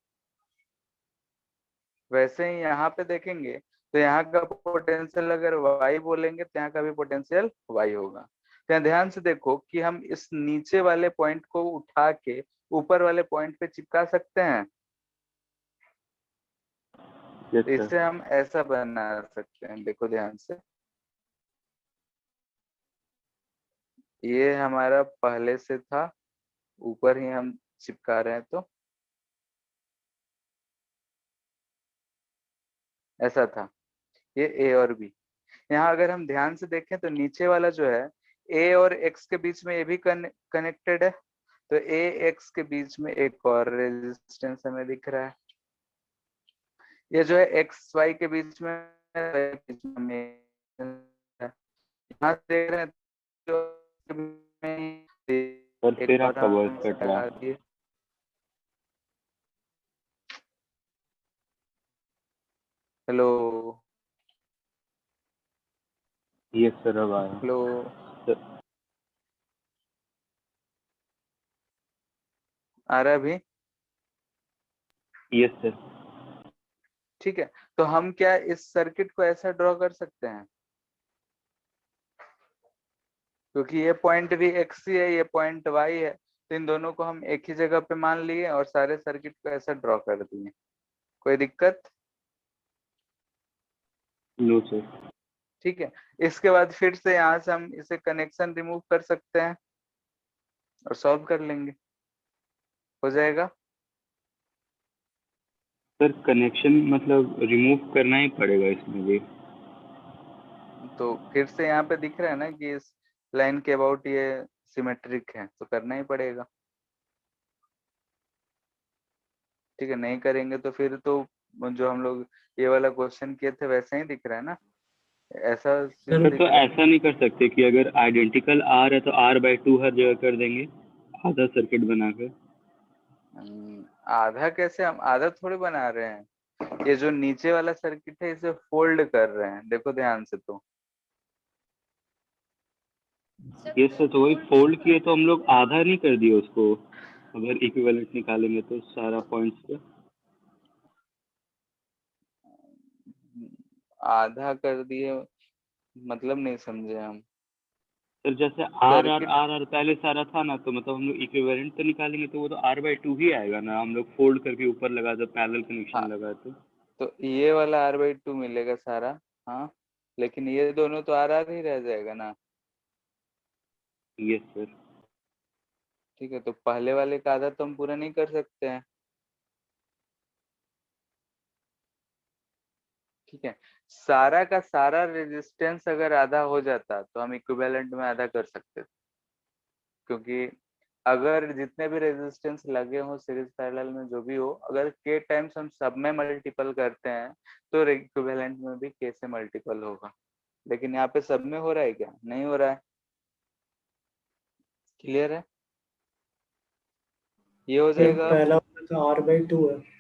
वैसे ही यहाँ पे देखेंगे, तो यहाँ का पोटेंशियल अगर वाई बोलेंगे, तो यहाँ का भी पोटेंशियल वाई होगा। तो यहाँ ध्यान से देखो कि हम इस नीचे वाले पॉइंट को उठा के ऊपर वाले पॉइंट पे चिपका सकते हैं। यस तो सर। इसे हम ऐसा बना सकते हैं, देखो ध्यान से, ये हमारा पहले से था, ऊपर ही हम चिपका रहे हैं, तो ऐसा था, ये ए और बी। यहाँ अगर हम ध्यान से देखें, तो नीचे वाला जो है, ए और एक्स के बीच में ये भी कनेक्टेड है, तो ए एक्स के बीच में एक और रेजिस्टेंस हमें दिख रहा है। ये जो है एक्स वाई के बीच में यहाँ देख रहे हैं, तो सर एक फिर और आपका वॉइस हम इसे कट रहा लगा है। दिए। हेलो, यस सर अब आया। हेलो, सर आ रहा है अभी? Yes sir. ठीक है, तो हम क्या इस सर्किट को ऐसा ड्रॉ कर सकते हैं, क्योंकि ये पॉइंट भी एक्स ही है, ये पॉइंट वाई है, तो इन दोनों को हम एक ही जगह पे मान लिए और सारे सर्किट को ऐसा ड्रॉ कर दिए। कोई दिक्कत? No sir. ठीक है, इसके बाद फिर से यहाँ से हम इसे कनेक्शन रिमूव कर सकते हैं और सॉल्व कर लेंगे, हो जाएगा। सर कनेक्शन मतलब रिमूव करना ही पड़ेगा इसमें भी? तो फिर से यहाँ पे दिख रहा है ना कि इस लाइन के अबाउट ये सिमेट्रिक है, तो करना ही पड़ेगा। ठीक है, नहीं करेंगे तो फिर तो जो हम लोग ये वाला क्वेश्चन किए थे वैसे ही दिख रहा है ना। ऐसा सीन सर दिख तो रहा ऐसा नहीं कर सकते कि अगर आइडेंटिकल आर है तो R/2 हर जगह कर देंगे आधा सर्किट बनाकर? है। आधा कैसे, हम आधा थोड़ी बना रहे हैं, ये जो नीचे वाला सर्किट है इसे फोल्ड कर रहे हैं, देखो ध्यान से। तो ये सर तो वही फोल्ड किए तो हम लोग आधा नहीं कर दिए उसको, अगर इक्विवेलेंट निकालेंगे तो सारा पॉइंट्स पे। आधा कर दिए मतलब नहीं समझे हम। सर जैसे R R circuit, R R पहले सारा था ना, तो मतलब हम लोग इक्विवेलेंट तो निकालेंगे तो वो तो R/2 ही आएगा ना, हम लोग फोल्ड करके ऊपर लगा दो पैरेलल हाँ, कनेक्शन लगा तो। तो ये वाला R/2 मिलेगा सारा। हाँ, लेकिन ये दोनों तो RR ही रह जाएगा ना। Yes sir. ठीक है, तो पहले वाले का आधा तो हम पूरा नहीं कर सकते हैं। ठीक है, सारा का सारा रेजिस्टेंस अगर आधा हो जाता तो हम इक्विवेलेंट में आधा कर सकते थे, क्योंकि अगर जितने भी रेजिस्टेंस लगे हो सीरीज पैरेलल में जो भी हो, अगर के टाइम्स हम सब में मल्टीपल करते हैं तो इक्विवेलेंट में भी के से मल्टीपल होगा। लेकिन यहाँ पे सब में हो रहा है क्या? नहीं हो रहा है। क्लियर है? ये हो सर जाएगा पहला वाला तो R/2 है।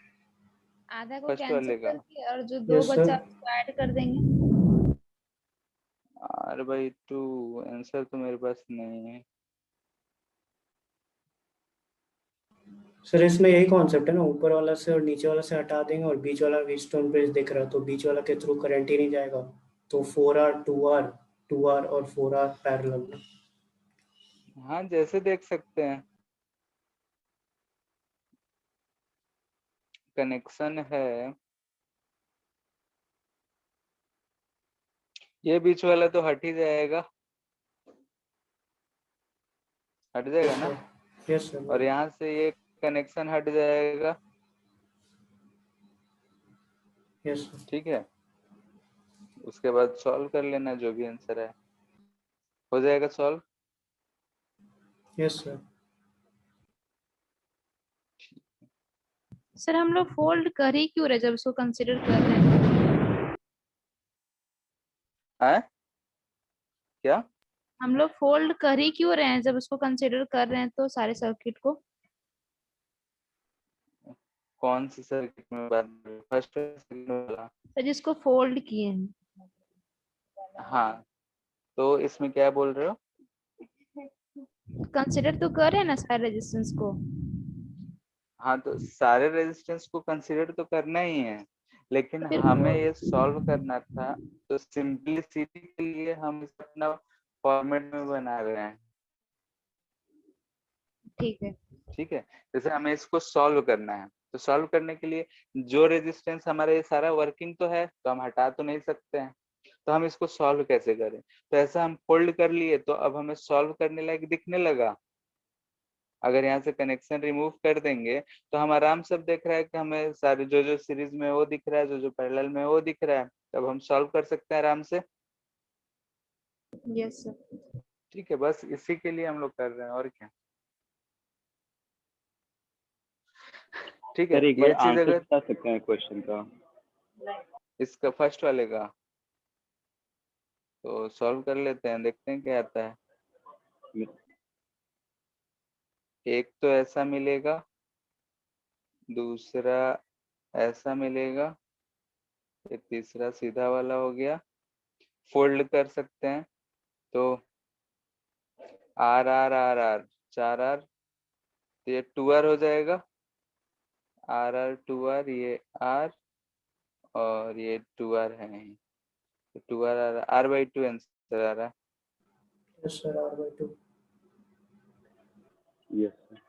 आधा को फर्स्ट कैंसिल वाले का। करके और जो दो यस बचा सर। उसको ऐड कर देंगे। R/2 आंसर तो मेरे पास नहीं है। सर इसमें यही कॉन्सेप्ट है ना, ऊपर वाला से और नीचे वाला से हटा देंगे और बीच वाला व्हीटस्टोन ब्रिज दिख रहा है तो बीच वाला के थ्रू करंट ही नहीं जाएगा, तो 4R 2R 2R और 4R पैरेलल में। हाँ, जैसे देख सकते हैं, कनेक्शन है। ये बीच वाला तो हट ही जाएगा, हट जाएगा यस ना। सर। यस और सर। यहाँ से ये कनेक्शन हट जाएगा। Yes sir. ठीक है, उसके बाद सॉल्व कर लेना, जो भी आंसर है हो जाएगा सॉल्व। Yes sir. सर हम लोग फोल्ड कर ही क्यों रहे जब उसको कंसिडर कर रहे हैं? है क्या? हम लोग फोल्ड कर ही क्यों रहे हैं जब उसको कंसिडर कर रहे हैं तो सारे सर्किट को? कौन सी सर्किट में बात कर रहे हो? फर्स्ट सेकंड वाला? सर जिसको फोल्ड किए हैं। हाँ, तो इसमें क्या बोल रहे हो? कंसिडर तो कर रहे हैं ना सारे रेजिस्टेंस को। हाँ, तो सारे रेजिस्टेंस को कंसीडर तो करना ही है, लेकिन तो फिर हमें ये सॉल्व करना था। तो सिंपलिसिटी के लिए हम इसे अपना फॉर्मेट में बना रहे हैं। ठीक है। ठीक है, जैसे हमें इसको सॉल्व करना है, तो सॉल्व करने के लिए जो रेजिस्टेंस हमारा ये सारा वर्किंग तो है, तो हम हटा तो नहीं सकते हैं। तो हम इसको सॉल्व कैसे करें? तो ऐसा हम फोल्ड कर लिए तो अब हमें सॉल्व करने लायक दिखने लगा। अगर यहाँ से कनेक्शन रिमूव कर देंगे तो हम आराम से देख रहा है कि हमें सारे जो जो सीरीज में वो दिख रहा है, जो जो पैरेलल में वो दिख रहा है, तब हम सॉल्व कर सकते हैं आराम से। Yes sir. ठीक है, बस इसी के लिए हम लोग कर रहे हैं, और क्या। ठीक है, सर एक बार ये चीज आंसर अगर बता सकते हैं क्वेश्चन का? इसका फर्स्ट वाले का, तो सॉल्व कर लेते हैं, देखते हैं क्या आता है। एक तो ऐसा मिलेगा, दूसरा ऐसा मिलेगा, ये तीसरा सीधा वाला हो गया। फोल्ड कर सकते हैं तो R R R R 4R, तो ये 2R हो जाएगा। RR 2R, ये R और ये 2R है नहीं, तो 2R R/2 आंसर आ रहा है। Yes sir R/2। Yes sir.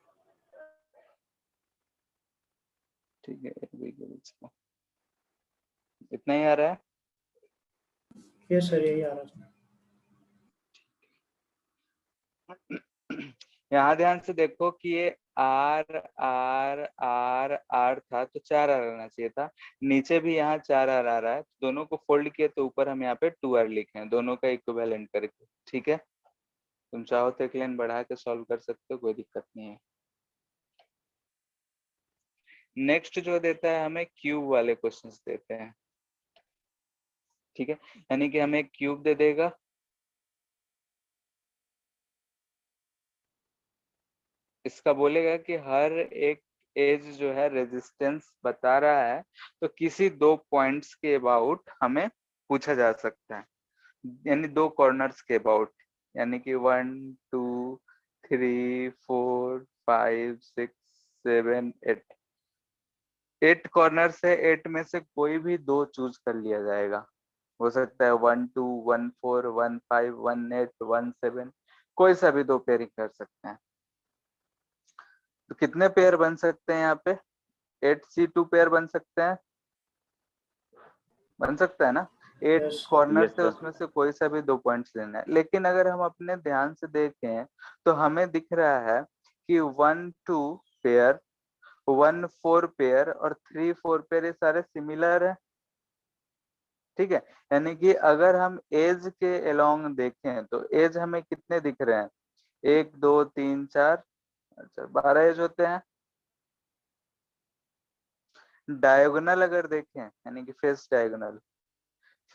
ठीक है, इतना ही आ रहा है। यस सर यही आ रहा था। यहाँ ध्यान से देखो कि ये R था, तो 4R आना चाहिए था। नीचे भी यहाँ 4R आ रहा है, दोनों को फोल्ड किए तो ऊपर हम यहाँ पे 2R लिखे हैं, दोनों का इक्विवेलेंट करके। ठीक है, तुम चाहो तो एक लाइन बढ़ा के सॉल्व कर सकते हो, कोई दिक्कत नहीं है। नेक्स्ट जो देता है हमें क्यूब वाले क्वेश्चंस देते हैं। ठीक है, यानी कि हमें एक क्यूब दे देगा, इसका बोलेगा कि हर एक एज जो है रेजिस्टेंस बता रहा है, तो किसी दो पॉइंट्स के अबाउट हमें पूछा जा सकता है, यानी दो कॉर्नर्स के अबाउट, यानी कि 1 2 3 4 5 6 7 8, 8 कॉर्नर से 8 में से कोई भी दो चूज कर लिया जाएगा। हो सकता है 1 2 1 4 1 5 1 8 1 7, कोई सा भी दो पेयरिंग कर सकते हैं। तो कितने पेयर बन सकते हैं यहाँ पे? 8C2 पेयर बन सकते हैं, बन सकता है ना? 8 यस कॉर्नर यस से सर। उसमें से कोई सा भी दो पॉइंट्स लेना है। लेकिन अगर हम अपने ध्यान से देखें तो हमें दिख रहा है कि 1 2 पेयर, 1 4 पेयर और 3 4 पेयर ये सारे सिमिलर है। ठीक है, यानी कि अगर हम एज के अलोंग देखें तो एज हमें कितने दिख रहे हैं? 1 2 3 4, अच्छा 12 एज होते हैं। डायगोनल अगर देखें, यानी कि फेस डायगोनल,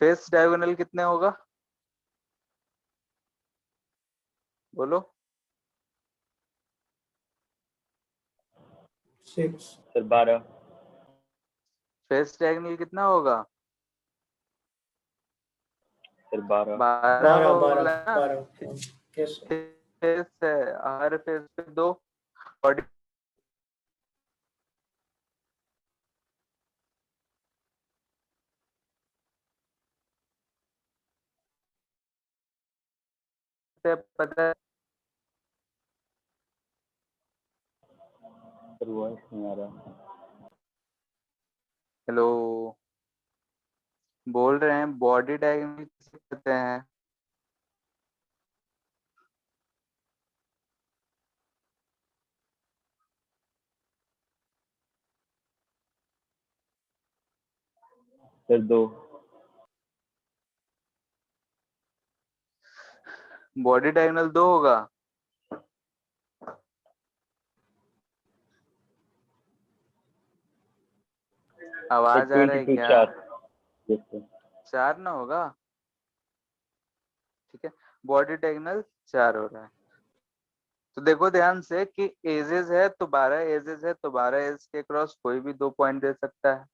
फेस डायगोनल कितने होगा बोलो? 6 सर 12। फेस डायगोनल कितना होगा? सर 12। 12 12 12 होगा ना? 12 यस फेस है, हर फेस पे दो, बॉडी से पता है। सर वॉइस नहीं आ रहा। हेलो, बोल रहे हैं बॉडी डायगोनल किसे कहते हैं? सर 2। बॉडी डायगोनल दो होगा। सर आवाज 2 आ रहा इंटू है 2 क्या? 4। Yes sir. 4 ना होगा? ठीक है, बॉडी डायगोनल 4 हो रहा है। तो देखो ध्यान से कि एजेस है तो 12 एजेस है, तो 12 एज के क्रॉस कोई भी दो पॉइंट दे सकता है,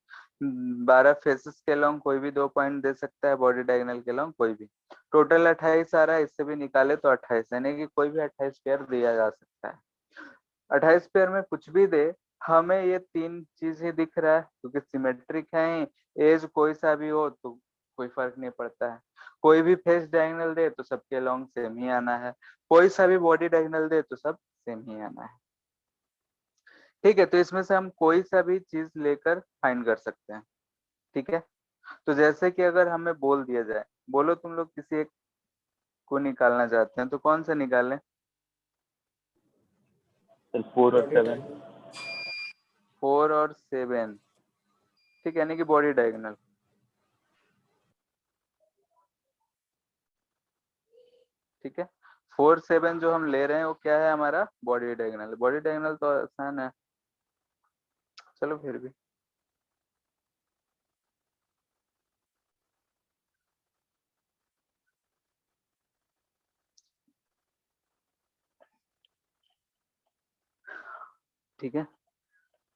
12 फेसेस के लॉन्ग कोई भी दो पॉइंट दे सकता है, बॉडी डायगोनल के लॉन्ग कोई भी। टोटल 28 आ रहा है, इससे भी निकाले तो 28, यानी कि कोई भी 28 पेयर दिया जा सकता है। 28 पेयर में कुछ भी दे, हमें ये तीन चीज ही दिख रहा है क्योंकि सिमेट्रिक है ही। एज कोई सा भी हो तो कोई फर्क नहीं पड़ता है, कोई भी फेस डायगोनल दे तो सबके लॉन्ग सेम ही आना है, कोई सा भी बॉडी डायगोनल दे तो सब सेम ही आना है। ठीक है, तो इसमें से हम कोई सा भी चीज लेकर फाइंड कर सकते हैं। ठीक है, तो जैसे कि अगर हमें बोल दिया जाए, बोलो तुम लोग किसी एक को निकालना चाहते हैं तो कौन सा निकालें? सर 4 और बॉडी 7। टाइप 4 और 7, ठीक है, यानी कि बॉडी डायगोनल। ठीक है, 4 7 जो हम ले रहे हैं वो क्या है? हमारा बॉडी डायगोनल। बॉडी डायगोनल तो आसान है, चलो फिर भी। ठीक है,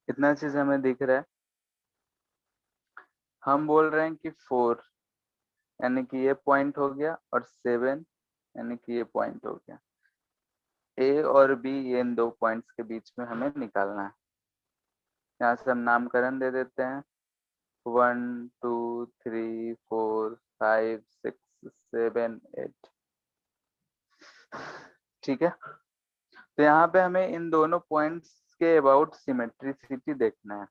इतना चीज हमें दिख रहा है। हम बोल रहे हैं कि 4 यानी कि ये पॉइंट हो गया, और 7 यानी कि ये पॉइंट हो गया। ए और बी, ये इन दो पॉइंट्स के बीच में हमें निकालना है। यहाँ से हम नामकरण दे देते हैं, 1 2 3 4 5 6 7 8। ठीक है, तो यहाँ पे हमें इन दोनों पॉइंट्स के अबाउट सिमेट्रिसिटी देखना है।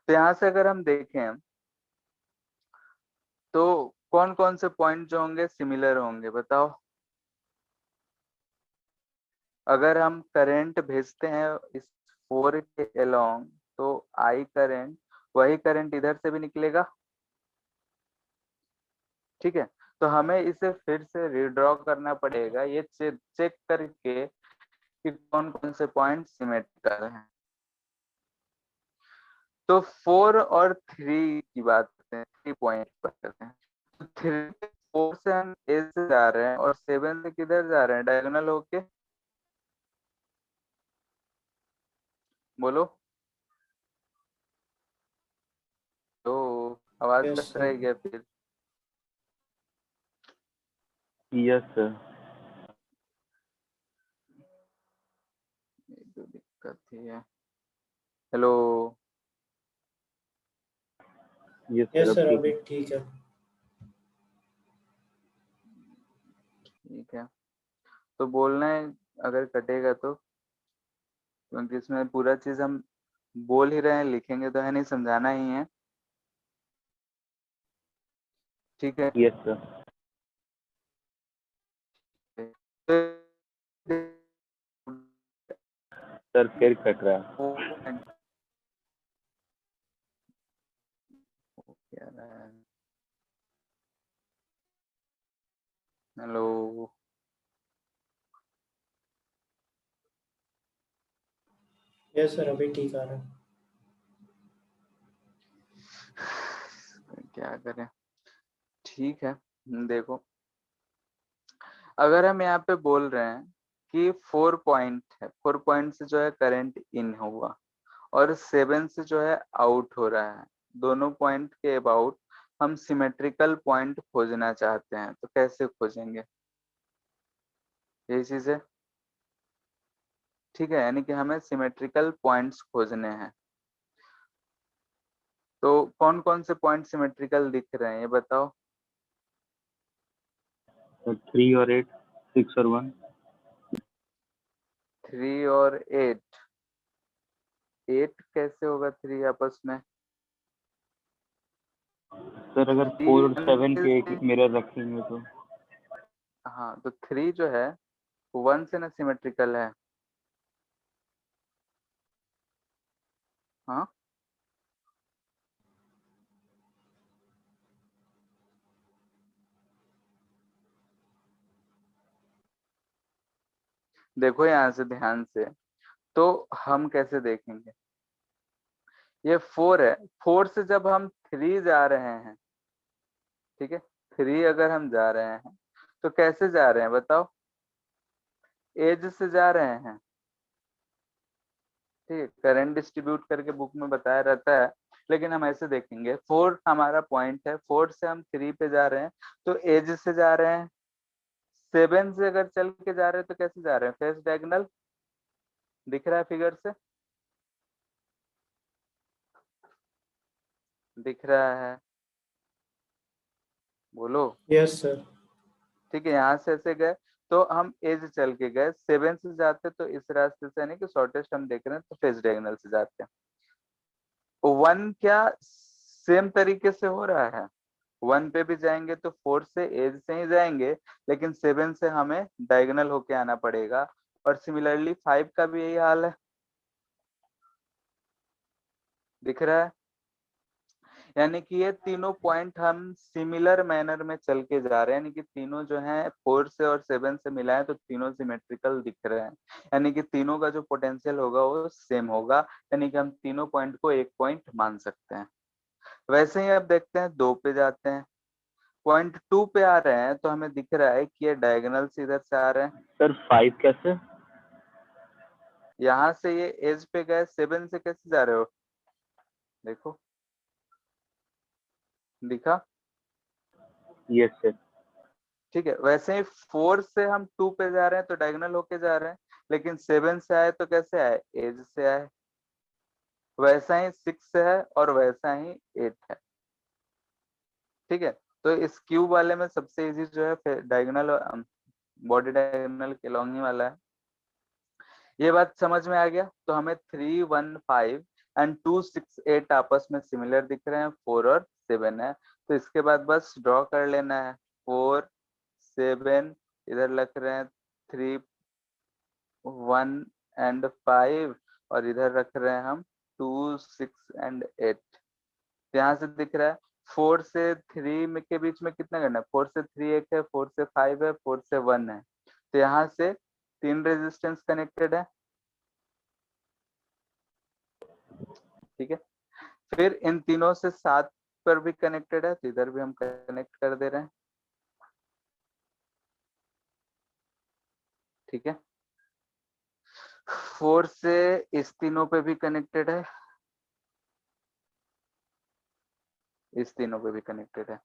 तो यहाँ से अगर हम देखें तो कौन कौन से पॉइंट जो होंगे सिमिलर होंगे बताओ? अगर हम करंट भेजते हैं इस 4 के अलोंग तो आई करंट, वही करंट इधर से भी निकलेगा। ठीक है, तो हमें इसे फिर से रीड्रॉ करना पड़ेगा, ये चेक करके कि कौन कौन से पॉइंट सिमेट्रिकल हैं। तो 4 और 3 की बात करते हैं, 3 पॉइंट पर करते हैं। तो 3 4 से हम ए से जा रहे हैं और 7 से किधर जा रहे हैं, डायगोनल होके। बोलो, तो आवाज यस कट रह सर। गया फिर। Yes sir. ये तो दिक्कत ही है। हेलो, यस सर, यस अब सर, ठीक अभी है। ठीक है। ठीक है, तो बोलना है अगर कटेगा तो, क्योंकि इसमें पूरा चीज हम बोल ही रहे हैं, लिखेंगे तो है नहीं, समझाना ही है। ठीक है, यस सर। सर फिर कट रहा है। हेलो, यस सर, अभी ठीक आ रहा है। क्या करें। ठीक है, देखो, अगर हम यहाँ पे बोल रहे हैं कि 4 पॉइंट है, 4 पॉइंट से जो है करंट इन हुआ और 7 से जो है आउट हो रहा है, दोनों पॉइंट के अबाउट हम सिमेट्रिकल पॉइंट खोजना चाहते हैं, तो कैसे खोजेंगे, यही चीज है। ठीक है, यानी कि हमें सिमेट्रिकल पॉइंट्स खोजने हैं। तो कौन कौन से पॉइंट सिमेट्रिकल दिख रहे हैं ये बताओ। 3 और 8, 6 और 1। 3 और 8, 8 कैसे होगा 3 आपस में। सर अगर 4 और 7 के एक मिरर रखेंगे तो। हाँ, तो 3 जो है 1 से ना सिमेट्रिकल है। हाँ, देखो यहाँ से ध्यान से, तो हम कैसे देखेंगे, ये 4 है, 4 से जब हम 3 जा रहे हैं, ठीक है, 3 अगर हम जा रहे हैं तो कैसे जा रहे हैं बताओ, एज से जा रहे हैं। ठीक है, करंट डिस्ट्रीब्यूट करके बुक में बताया रहता है, लेकिन हम ऐसे देखेंगे, 4 हमारा पॉइंट है, 4 से हम 3 पे जा रहे हैं, तो एज से जा रहे हैं। 7 से अगर चल के जा रहे हैं तो कैसे जा रहे हैं, फेस डायगोनल, दिख रहा है फिगर से, दिख रहा है, बोलो। Yes sir. ठीक है, यहाँ से ऐसे गए तो हम एज चल के गए, 7 से जाते तो इस रास्ते से, यानी कि शॉर्टेस्ट हम देख रहे हैं तो फेस डायगोनल से जाते हैं। 1 क्या सेम तरीके से हो रहा है, 1 पे भी जाएंगे तो 4 से एज से ही जाएंगे, लेकिन 7 से हमें डायगोनल होके आना पड़ेगा। और सिमिलरली 5 का भी यही हाल है, दिख रहा है। यानी कि ये तीनों पॉइंट हम सिमिलर मैनर में चल के जा रहे हैं, यानी कि तीनों जो हैं 4 से और 7 से मिलाएं तो तीनों सिमेट्रिकल दिख रहे हैं, यानी कि तीनों का जो पोटेंशियल होगा वो सेम होगा, यानी कि हम तीनों पॉइंट को एक पॉइंट मान सकते हैं। वैसे ही अब देखते हैं 2 पे जाते हैं, पॉइंट 2 पे आ रहे हैं तो हमें दिख रहा है कि ये डायगोनल से इधर से आ रहे हैं। सर 5 कैसे। यहाँ से ये एज पे गए, 7 से कैसे जा रहे हो, देखो, दिखा। Yes sir. ठीक है, वैसे ही 4 से हम 2 पे जा रहे हैं तो डायगोनल होके जा रहे हैं, लेकिन 7 से आए तो कैसे आए, एज से आए। वैसा ही 6 से है और वैसा ही 8 है। ठीक है, तो इस क्यूब वाले में सबसे इजी जो है डायगोनल, बॉडी डायगोनल के लॉन्ग ही वाला है। ये बात समझ में आ गया, तो हमें 3 1 5 एंड 2 6 8 आपस में सिमिलर दिख रहे हैं, 4 और 7 है, तो इसके बाद बस ड्रॉ कर लेना है, 4 7 इधर लग रहे हैं, 3 1 एंड 5, और इधर रख रहे हैं हम 2 6 एंड 8। यहाँ से दिख रहा है 4 से 3 में के बीच में कितना करना है, 4 से 3 एक है, 4 से 5 है, 4 से 1 है, तो यहाँ से 3 रेजिस्टेंस कनेक्टेड है। ठीक है, फिर इन तीनों से 7 पर भी कनेक्टेड है तो इधर भी हम कनेक्ट कर दे रहे हैं, ठीक है। 4 से इस तीनों पे भी कनेक्टेड है, इस तीनों पे भी कनेक्टेड है।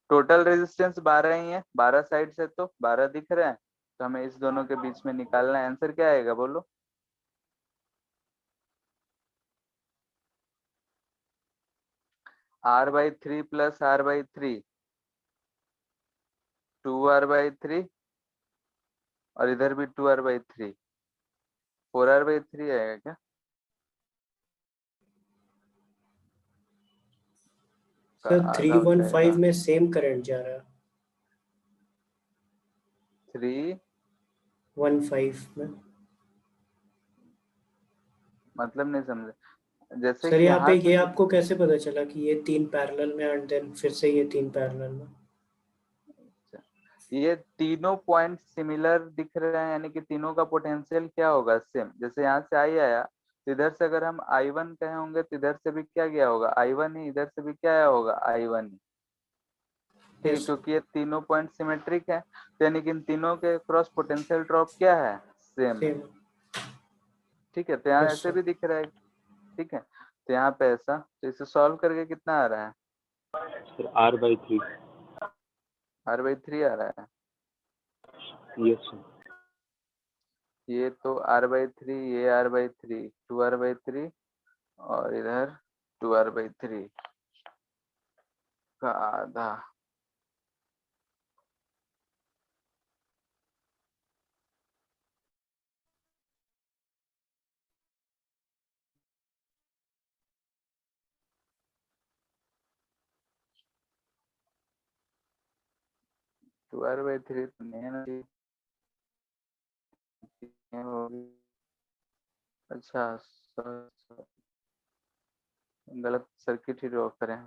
टोटल रेजिस्टेंस 12 ही है, 12 साइड से तो 12 दिख रहा है, तो हमें इस दोनों के बीच में निकालना है। आंसर क्या आएगा बोलो? R/3 प्लस R/3, 2R/3 और इधर भी 2R/3, 4R/3 आएगा क्या? सर आधा हो जाएगा 315 में सेम करंट जा रहा है, 315 में। मतलब नहीं समझे। जैसे सर कि यहाँ पे यहाँ से ये आपको कैसे पता चला कि ये 3 पैरेलल में एंड देन फिर से ये 3 पैरेलल में? ये तीनों पॉइंट सिमिलर दिख रहे हैं, यानी कि तीनों का पोटेंशियल क्या होगा? सेम। जैसे यहाँ से आई आया तो इधर से अगर हम I1 कहे होंगे तो इधर से भी क्या गया होगा? I1 ही। इधर से भी क्या आया होगा? I1 ही, ठीक है, Yes, क्योंकि ये तीनों पॉइंट सिमेट्रिक है, तो यानी कि इन तीनों के क्रॉस पोटेंशियल ड्रॉप क्या है? सेम है, same. ठीक है। तो यहाँ Yes, ऐसे sir. भी दिख रहा है, ठीक है। तो यहाँ पे ऐसा, तो इसे सॉल्व करके कितना आ रहा है? Sir R/3। R/3 आ रहा है। Yes sir. ये तो R/3, ये R/3, 2R/3 और इधर 2R/3 का आधा। टू आर बाई थ्री तो नहीं है ना, होगी। अच्छा, गलत सर्किट ही ड्रॉ करें।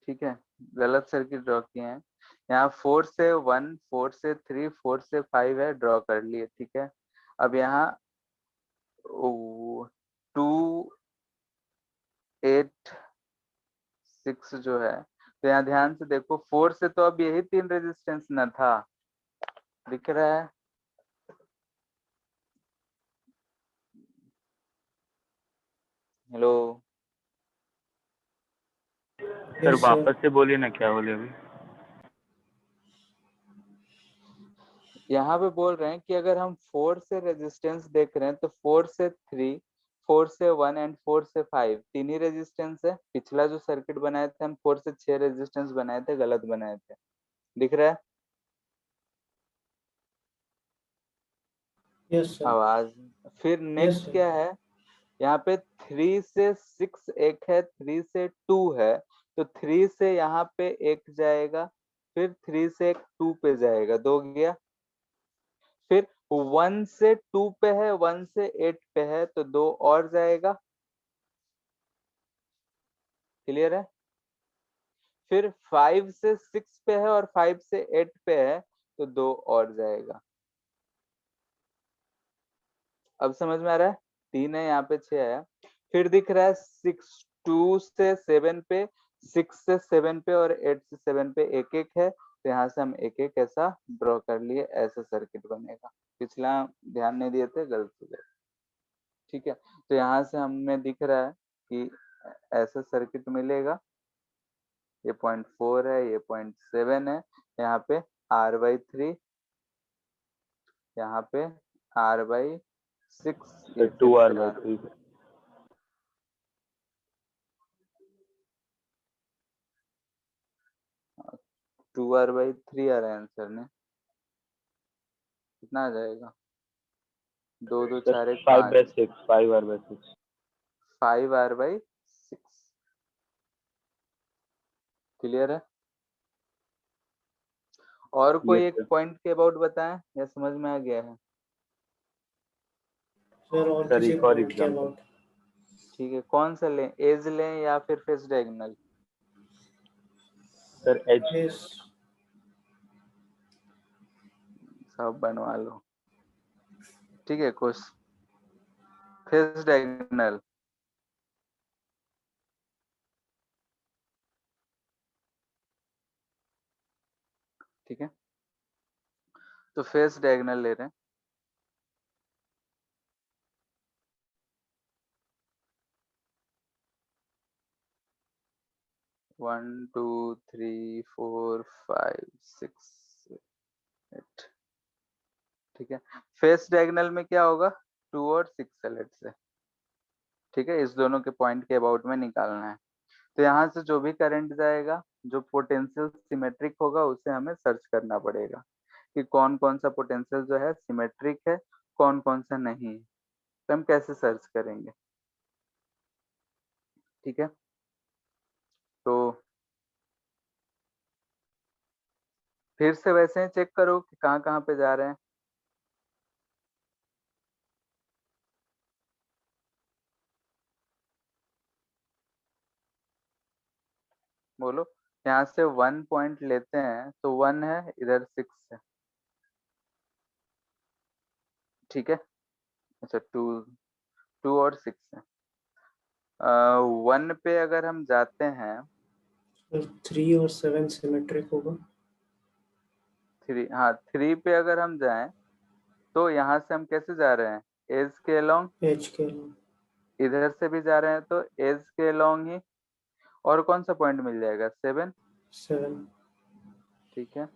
ठीक है, गलत सर्किट ड्रॉ किए हैं। यहाँ 4 से 1, 4 से 3, 4 से 5 है, ड्रॉ कर लिए, ठीक है। अब यहाँ 2, 8, 6 जो है, तो यहाँ ध्यान से देखो, 4 से तो अब यही 3 रेजिस्टेंस न था, दिख रहा है? Hello sir Yes, sir. वापस से बोलिए ना, क्या बोले अभी? यहाँ पे बोल रहे हैं कि अगर हम 4 से रेजिस्टेंस देख रहे हैं तो 4 से 3, 4 से 1 एंड 4 से 5 तीन ही रेजिस्टेंस है। पिछला जो सर्किट बनाए थे हम 4 से 6 रेजिस्टेंस बनाए थे, गलत बनाए थे, दिख रहा है? Yes, sir. आवाज। फिर Yes, नेक्स्ट sir. क्या है? यहाँ पे 3 से 6 एक है, 3 से 2 है, तो 3 से यहाँ पे एक जाएगा, फिर 3 से एक 2 पे जाएगा, 2 गया। फिर 1 से 2 पे है, 1 से 8 पे है, तो 2 और जाएगा। क्लियर है? फिर 5 से 6 पे है और 5 से 8 पे है, तो 2 और जाएगा। अब समझ में आ रहा है? 3 है, यहाँ पे 6 आया। फिर दिख रहा है 6, 2 से 7 पे, 6 से 7 पे और 8 से 7 पे एक एक है, तो यहाँ से हम एक एक ऐसा ड्रॉ कर लिए, ऐसा सर्किट बनेगा। पिछला ध्यान नहीं दिए थे, गलत हो गया, ठीक है। तो यहाँ से हमें दिख रहा है कि ऐसा सर्किट मिलेगा। ये 0.4 है, ये 0.7 है, यहाँ पे R/3, यहाँ पे R/6, ये सर फिर से 2R/3। 2R/3 आ रहा है आंसर ने। कितना आ जाएगा? 2 2 सर 4 1 5, 5/6, 5R/6। 5R/6। क्लियर है? और कोई यस एक सर। पॉइंट के अबाउट बताएं, या समझ में आ गया है? सर और सर किसी एक और पॉइंट के एग्जांपल। अबाउट? ठीक है, कौन सा लें, एज लें या फिर face diagonal? Sir edge. Yes. सब बनवा लो, ठीक है। फेस डायगोनल, ठीक है, तो फेस डायगोनल ले रहे हैं। One two three four five six eight, ठीक है। फेस डायगोनल में क्या होगा, 2 और 6 सेलेक्ट है, ठीक है। इस दोनों के पॉइंट के अबाउट में निकालना है। तो यहाँ से जो भी करंट जाएगा, जो पोटेंशियल सिमेट्रिक होगा उसे हमें सर्च करना पड़ेगा कि कौन कौन सा पोटेंशियल जो है सिमेट्रिक है, कौन कौन सा नहीं है। तो हम कैसे सर्च करेंगे, ठीक है। तो फिर से वैसे ही चेक करो कि कहाँ कहाँ पे जा रहे हैं। बोलो, यहाँ से 1 पॉइंट लेते हैं तो 1 है, इधर 6 है, ठीक है। अच्छा 2 और 6 है। 1 पे अगर हम जाते हैं, 3 और 7 सिमेट्रिक होगा। 3, हाँ 3 पे अगर हम जाएं तो यहाँ से हम कैसे जा रहे हैं, एज के अलोंग, एज के अलोंग, इधर से भी जा रहे हैं तो एज के अलोंग ही। और कौन सा पॉइंट मिल जाएगा, 7, 7, ठीक है।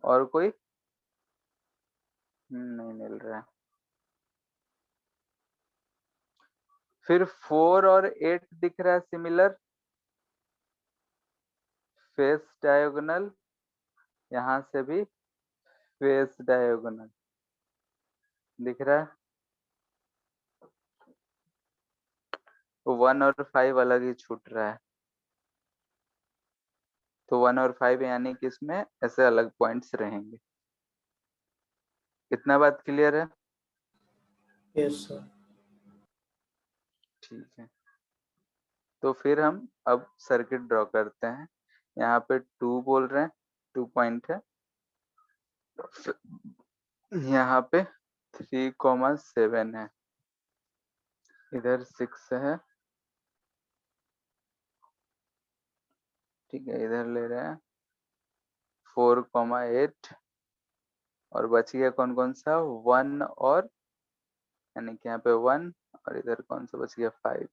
और कोई नहीं मिल रहा है। फिर 4 और 8 दिख रहा है सिमिलर, फेस डायगोनल, यहाँ से भी फेस डायगोनल दिख रहा है। तो 1 और 5 अलग ही छूट रहा है, तो 1 और 5 यानी कि इसमें ऐसे अलग पॉइंट्स रहेंगे। इतना बात क्लियर है, यस सर। ठीक है। तो फिर हम अब सर्किट ड्रॉ करते हैं। यहाँ पे 2 बोल रहे हैं, 2 पॉइंट है। यहाँ पे 3,7 है, इधर 6 है, ठीक है। इधर ले रहे हैं 4,8 और बच गया कौन कौन सा, 1 और, यानी कि यहाँ पे 1 और इधर कौन सा बच गया, 5,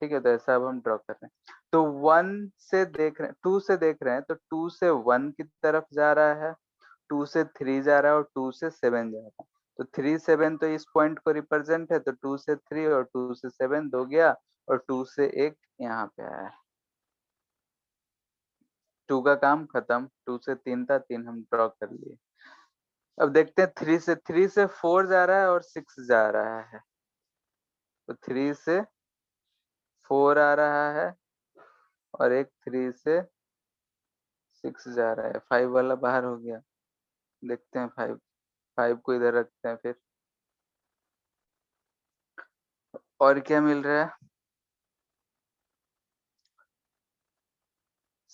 ठीक है। तो ऐसा अब हम ड्रॉ कर रहे हैं। तो 1 से देख रहे हैं, 2 से देख रहे हैं, तो 2 से 1 की तरफ जा रहा है, 2 से 3 जा रहा है और 2 से 7 जा रहा है। तो 3 7 तो इस पॉइंट को रिप्रेजेंट है, तो 2 से 3 और 2 से 7 दो गया और 2 से 1 यहाँ पे आया है। 2 का काम खत्म, 2 से 3 था, 3 हम ड्रॉ कर लिए। अब देखते हैं 3 से 4 जा रहा है और 6 जा रहा है, तो 3 से 4 आ रहा है और एक 3 से 6 जा रहा है। 5 वाला बाहर हो गया, देखते हैं 5 को इधर रखते हैं। फिर और क्या मिल रहा है,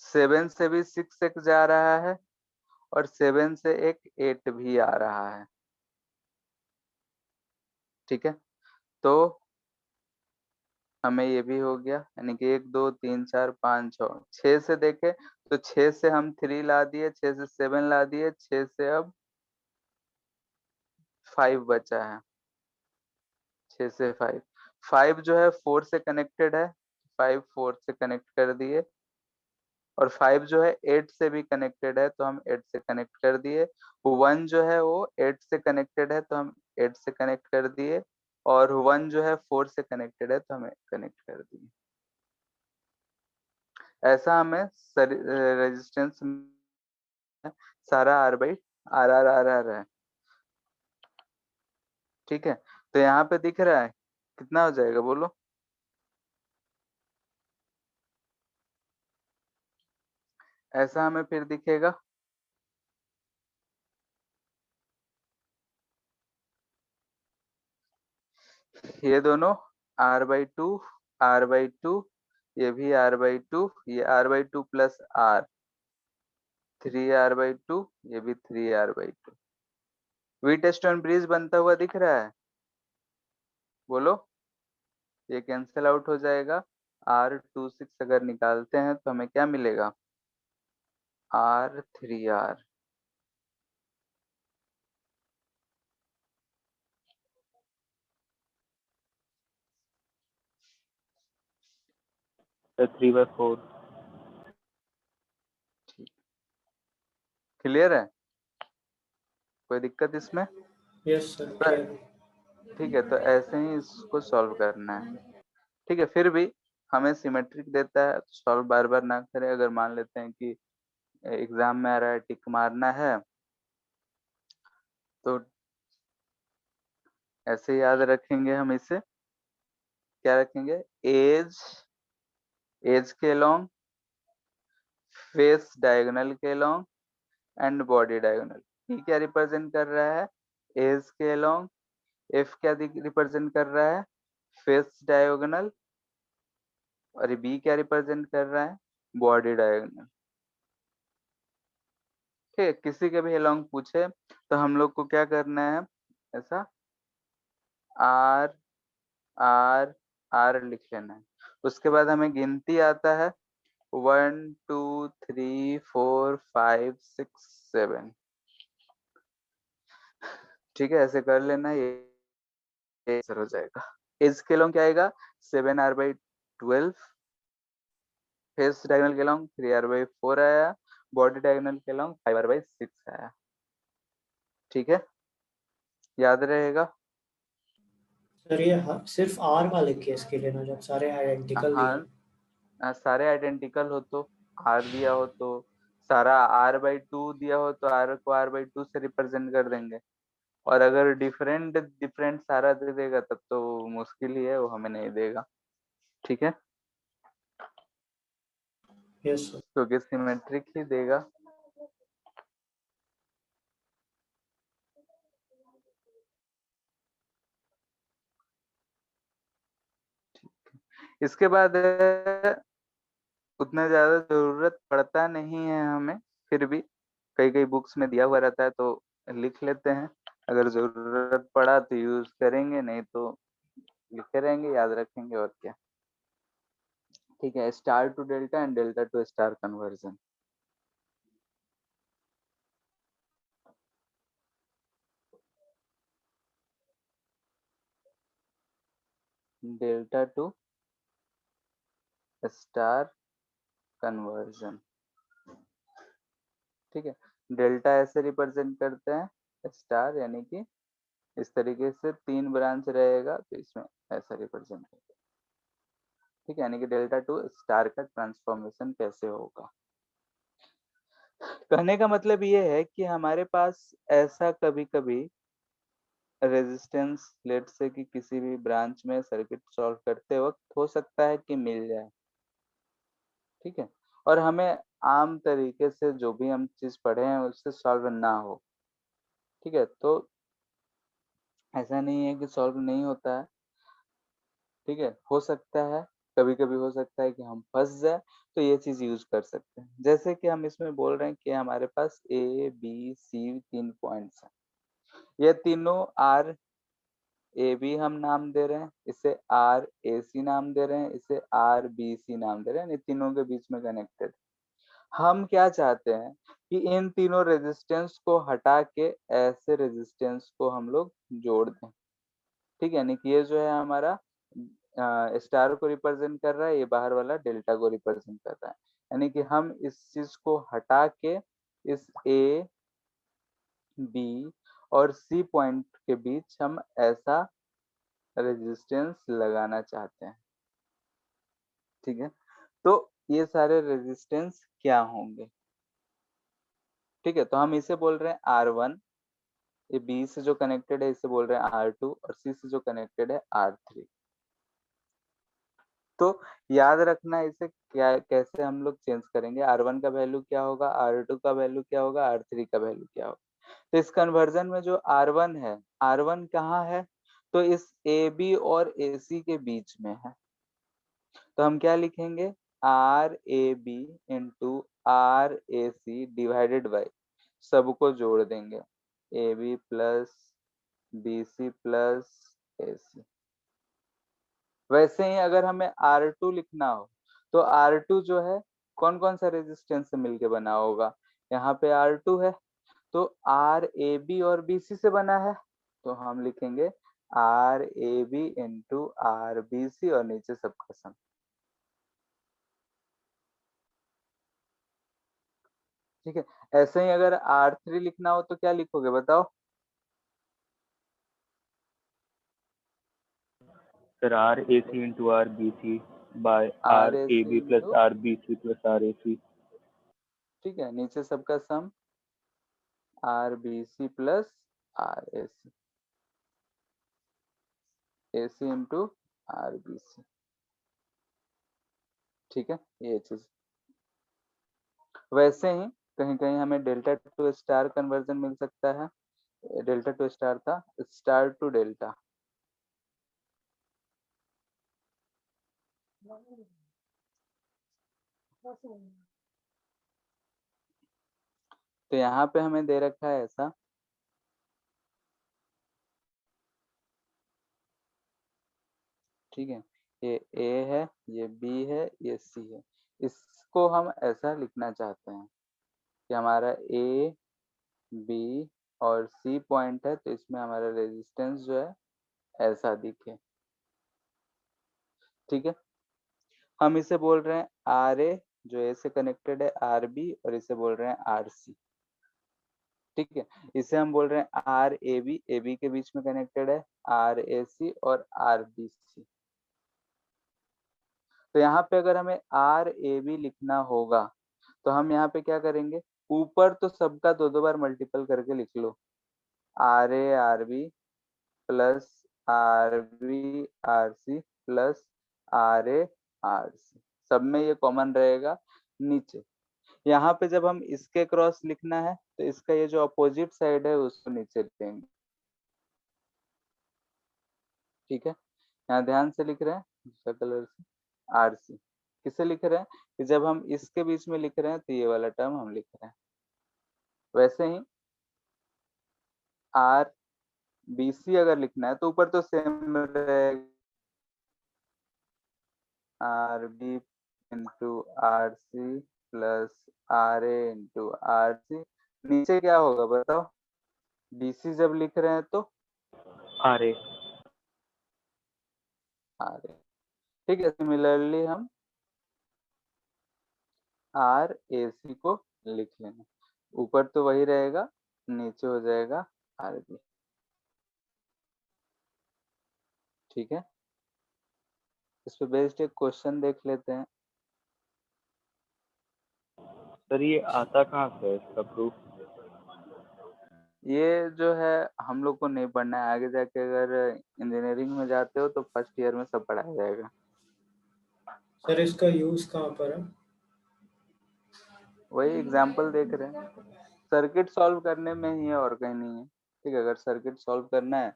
7 से भी 6 एक जा रहा है और 7 से एक 8 भी आ रहा है, ठीक है। तो हमें ये भी हो गया, यानी कि 1 2 3 4 5 6, 6 से देखे तो 6 से हम 3 ला दिए, 6 से 7 ला दिए, 6 से अब 5 बचा है, 6 से 5, 5 जो है 4 से कनेक्टेड है, 5 4 से कनेक्ट कर दिए। और 5 जो है 8 से भी कनेक्टेड है, तो हम 8 से कनेक्ट कर दिए। 1 जो है वो 8 से कनेक्टेड है, तो हम 8 से कनेक्ट कर दिए। और 1 जो है 4 से कनेक्टेड है, तो हमें कनेक्ट कर दिए। ऐसा हमें रेजिस्टेंस सारा R बाई RR है, ठीक है। तो यहाँ पे दिख रहा है कितना हो जाएगा, बोलो। ऐसा हमें फिर दिखेगा, ये दोनों R/2 R/2, ये भी R/2, ये R/2 प्लस R, 3R/2, ये भी 3R/2। We test on bridge बनता हुआ दिख रहा है, बोलो, ये कैंसिल आउट हो जाएगा। R26 अगर निकालते हैं तो हमें क्या मिलेगा, R3R। तो 3/4। क्लियर है, कोई दिक्कत इसमें? यस सर, तो क्लियर। ठीक है, तो ऐसे ही इसको सॉल्व करना है। ठीक है, फिर भी हमें सिमेट्रिक देता है तो सॉल्व बार बार ना करें। अगर मान लेते हैं कि एग्जाम में आ रहा है, टिक मारना है, तो ऐसे याद रखेंगे हम इसे। क्या रखेंगे, एज, एज के लॉन्ग, फेस डायगोनल के लॉन्ग एंड बॉडी डायगोनल। ई क्या रिप्रेजेंट कर रहा है, एज के लॉन्ग। एफ क्या रिप्रेजेंट कर रहा है, फेस डायगोनल। और बी क्या रिप्रेजेंट कर रहा है, बॉडी डायगोनल। ठीक है, किसी के भी अलॉन्ग पूछे तो हम लोग को क्या करना है, ऐसा आर आर आर लिख लेना है। उसके बाद हमें गिनती आता है 1 2 3 4 5 6 7। ठीक है, ऐसे कर लेना, ये आंसर हो जाएगा। एज के लॉन्ग क्या आएगा, 7R/12। फेस डायगोनल के लॉन्ग 3R/4 आया। बॉडी डायगोनल के लॉन्ग 5R/6 आया। ठीक है, याद रहेगा। सर ये सिर्फ आर वाले केस के लिए ना, जब सारे आइडेंटिकल दिए। सारे आइडेंटिकल हो तो आर दिया हो तो, सारा R/2 दिया हो तो आर को R/2 से रिप्रेजेंट कर देंगे। और अगर डिफरेंट डिफरेंट सारा दे देगा तब तो मुश्किल ही है, वो हमें नहीं देगा। ठीक है, यस सर। क्योंकि सिमेट्रिक ही देगा। इसके बाद उतना ज्यादा जरूरत पड़ता नहीं है हमें, फिर भी कई कई बुक्स में दिया हुआ रहता है तो लिख लेते हैं। अगर जरूरत पड़ा तो यूज करेंगे, नहीं तो लिखे रहेंगे, याद रखेंगे और क्या। ठीक है, star to delta and delta to star conversion. Delta to star conversion. ठीक है, डेल्टा ऐसे रिप्रेजेंट करते हैं, स्टार यानी कि इस तरीके से 3 ब्रांच रहेगा तो इसमें ऐसा रिप्रेजेंट करते हैं। ठीक है, यानी कि डेल्टा टू स्टार का ट्रांसफॉर्मेशन कैसे होगा। कहने का मतलब ये है कि हमारे पास ऐसा कभी कभी रेजिस्टेंस लेट से कि किसी भी ब्रांच में सर्किट सॉल्व करते वक्त हो सकता है कि मिल जाए। ठीक है, और हमें आम तरीके से जो भी हम चीज पढ़े हैं उससे सॉल्व ना हो। ठीक है, तो ऐसा नहीं है कि सॉल्व नहीं होता है। ठीक है, हो सकता है, कभी कभी हो सकता है कि हम फंस जाए, तो ये चीज यूज कर सकते हैं। जैसे कि हम इसमें बोल रहे हैं कि हमारे पास A B C 3 पॉइंट्स हैं। ये तीनों RAB हम नाम दे रहे हैं, इसे RAC नाम दे रहे हैं, इसे RBC नाम दे रहे हैं। इन तीनों के बीच में कनेक्टेड। हम क्या चाहते हैं कि इन तीनों रेजिस्टेंस को हटा के ऐसे रेजिस्टेंस को हम लोग जोड़ दें। ठीक है, यानी कि ये जो है हमारा स्टार को रिप्रेजेंट कर रहा है, ये बाहर वाला डेल्टा को रिप्रेजेंट कर रहा है। यानी कि हम इस चीज को हटा के इस A B और C पॉइंट के बीच हम ऐसा रेजिस्टेंस लगाना चाहते हैं। ठीक है, तो ये सारे रेजिस्टेंस क्या होंगे। ठीक है, तो हम इसे बोल रहे हैं R1, ये B से जो कनेक्टेड है इसे बोल रहे हैं R2 और C से जो कनेक्टेड है R3। तो याद रखना इसे क्या, कैसे हम लोग चेंज करेंगे। R1 का वैल्यू क्या होगा, R2 का वैल्यू क्या होगा, R3 का वैल्यू क्या होगा। तो इस कन्वर्जन में जो R1 है, R1 कहाँ है, तो इस AB और AC के बीच में है। तो हम क्या लिखेंगे, RAB into RAC divided by, सबको जोड़ देंगे, AB plus BC plus AC। वैसे ही अगर हमें R2 लिखना हो तो R2 जो है कौन कौन सा रेजिस्टेंस से मिलके बना होगा, यहाँ पे R2 है तो RAB और BC से बना है, तो हम लिखेंगे RAB इंटू RBC और नीचे सबका सम। ठीक है, ऐसे ही अगर R3 लिखना हो तो क्या लिखोगे बताओ? Sir RAC into RBC by RAC RAB plus into, RBC plus RAC। ठीक है, नीचे सबका sum RBC plus RAC, AC into RBC। ठीक है, ये चीज। वैसे ही कहीं कहीं हमें डेल्टा टू स्टार कन्वर्जन मिल सकता है, डेल्टा टू स्टार था स्टार टू डेल्टा। तो यहाँ पे हमें दे रखा है ऐसा, ठीक है, ये A है, ये B है, ये C है। इसको हम ऐसा लिखना चाहते हैं कि हमारा A, B और C पॉइंट है, तो इसमें हमारा रेजिस्टेंस जो है ऐसा दिखे। ठीक है, हम इसे बोल रहे हैं RA जो A से कनेक्टेड है, RB और इसे बोल रहे हैं RC। ठीक है, इसे हम बोल रहे हैं RAB, AB के बीच में कनेक्टेड है, RAC और RBC। तो यहाँ पे अगर हमें RAB लिखना होगा तो हम यहाँ पे क्या करेंगे, ऊपर तो सबका दो दो बार मल्टीपल करके लिख लो, RA RB plus RB RC plus RA RC, सब में ये कॉमन रहेगा नीचे। यहाँ पे जब हम इसके क्रॉस लिखना है तो इसका ये जो अपोजिट साइड है उसको नीचे लिखेंगे। ठीक है, यहाँ ध्यान से लिख रहे हैं दूसरा कलर से, RC किसे लिख रहे हैं कि जब हम इसके बीच में लिख रहे हैं तो ये वाला टर्म हम लिख रहे हैं। वैसे ही RBC अगर लिखना है तो ऊपर तो सेम रहेगा, RB into RC plus RA into RC। नीचे क्या होगा बताओ, BC जब लिख रहे हैं तो RA। RA। ठीक है, सिमिलरली हम RAC को लिख लेना, ऊपर तो वही रहेगा, नीचे हो जाएगा RB। ठीक है, इस पे बेस्ड एक क्वेश्चन देख लेते हैं। सर ये आता कहाँ से है इसका प्रूफ? ये जो है हम लोग को नहीं पढ़ना है, आगे जाके अगर इंजीनियरिंग में जाते हो तो फर्स्ट ईयर में सब पढ़ाया जाएगा। सर इसका यूज कहाँ पर है? वही एग्जाम्पल देख रहे हैं, सर्किट सॉल्व करने में ही है और कहीं नहीं है। ठीक है, अगर सर्किट सॉल्व करना है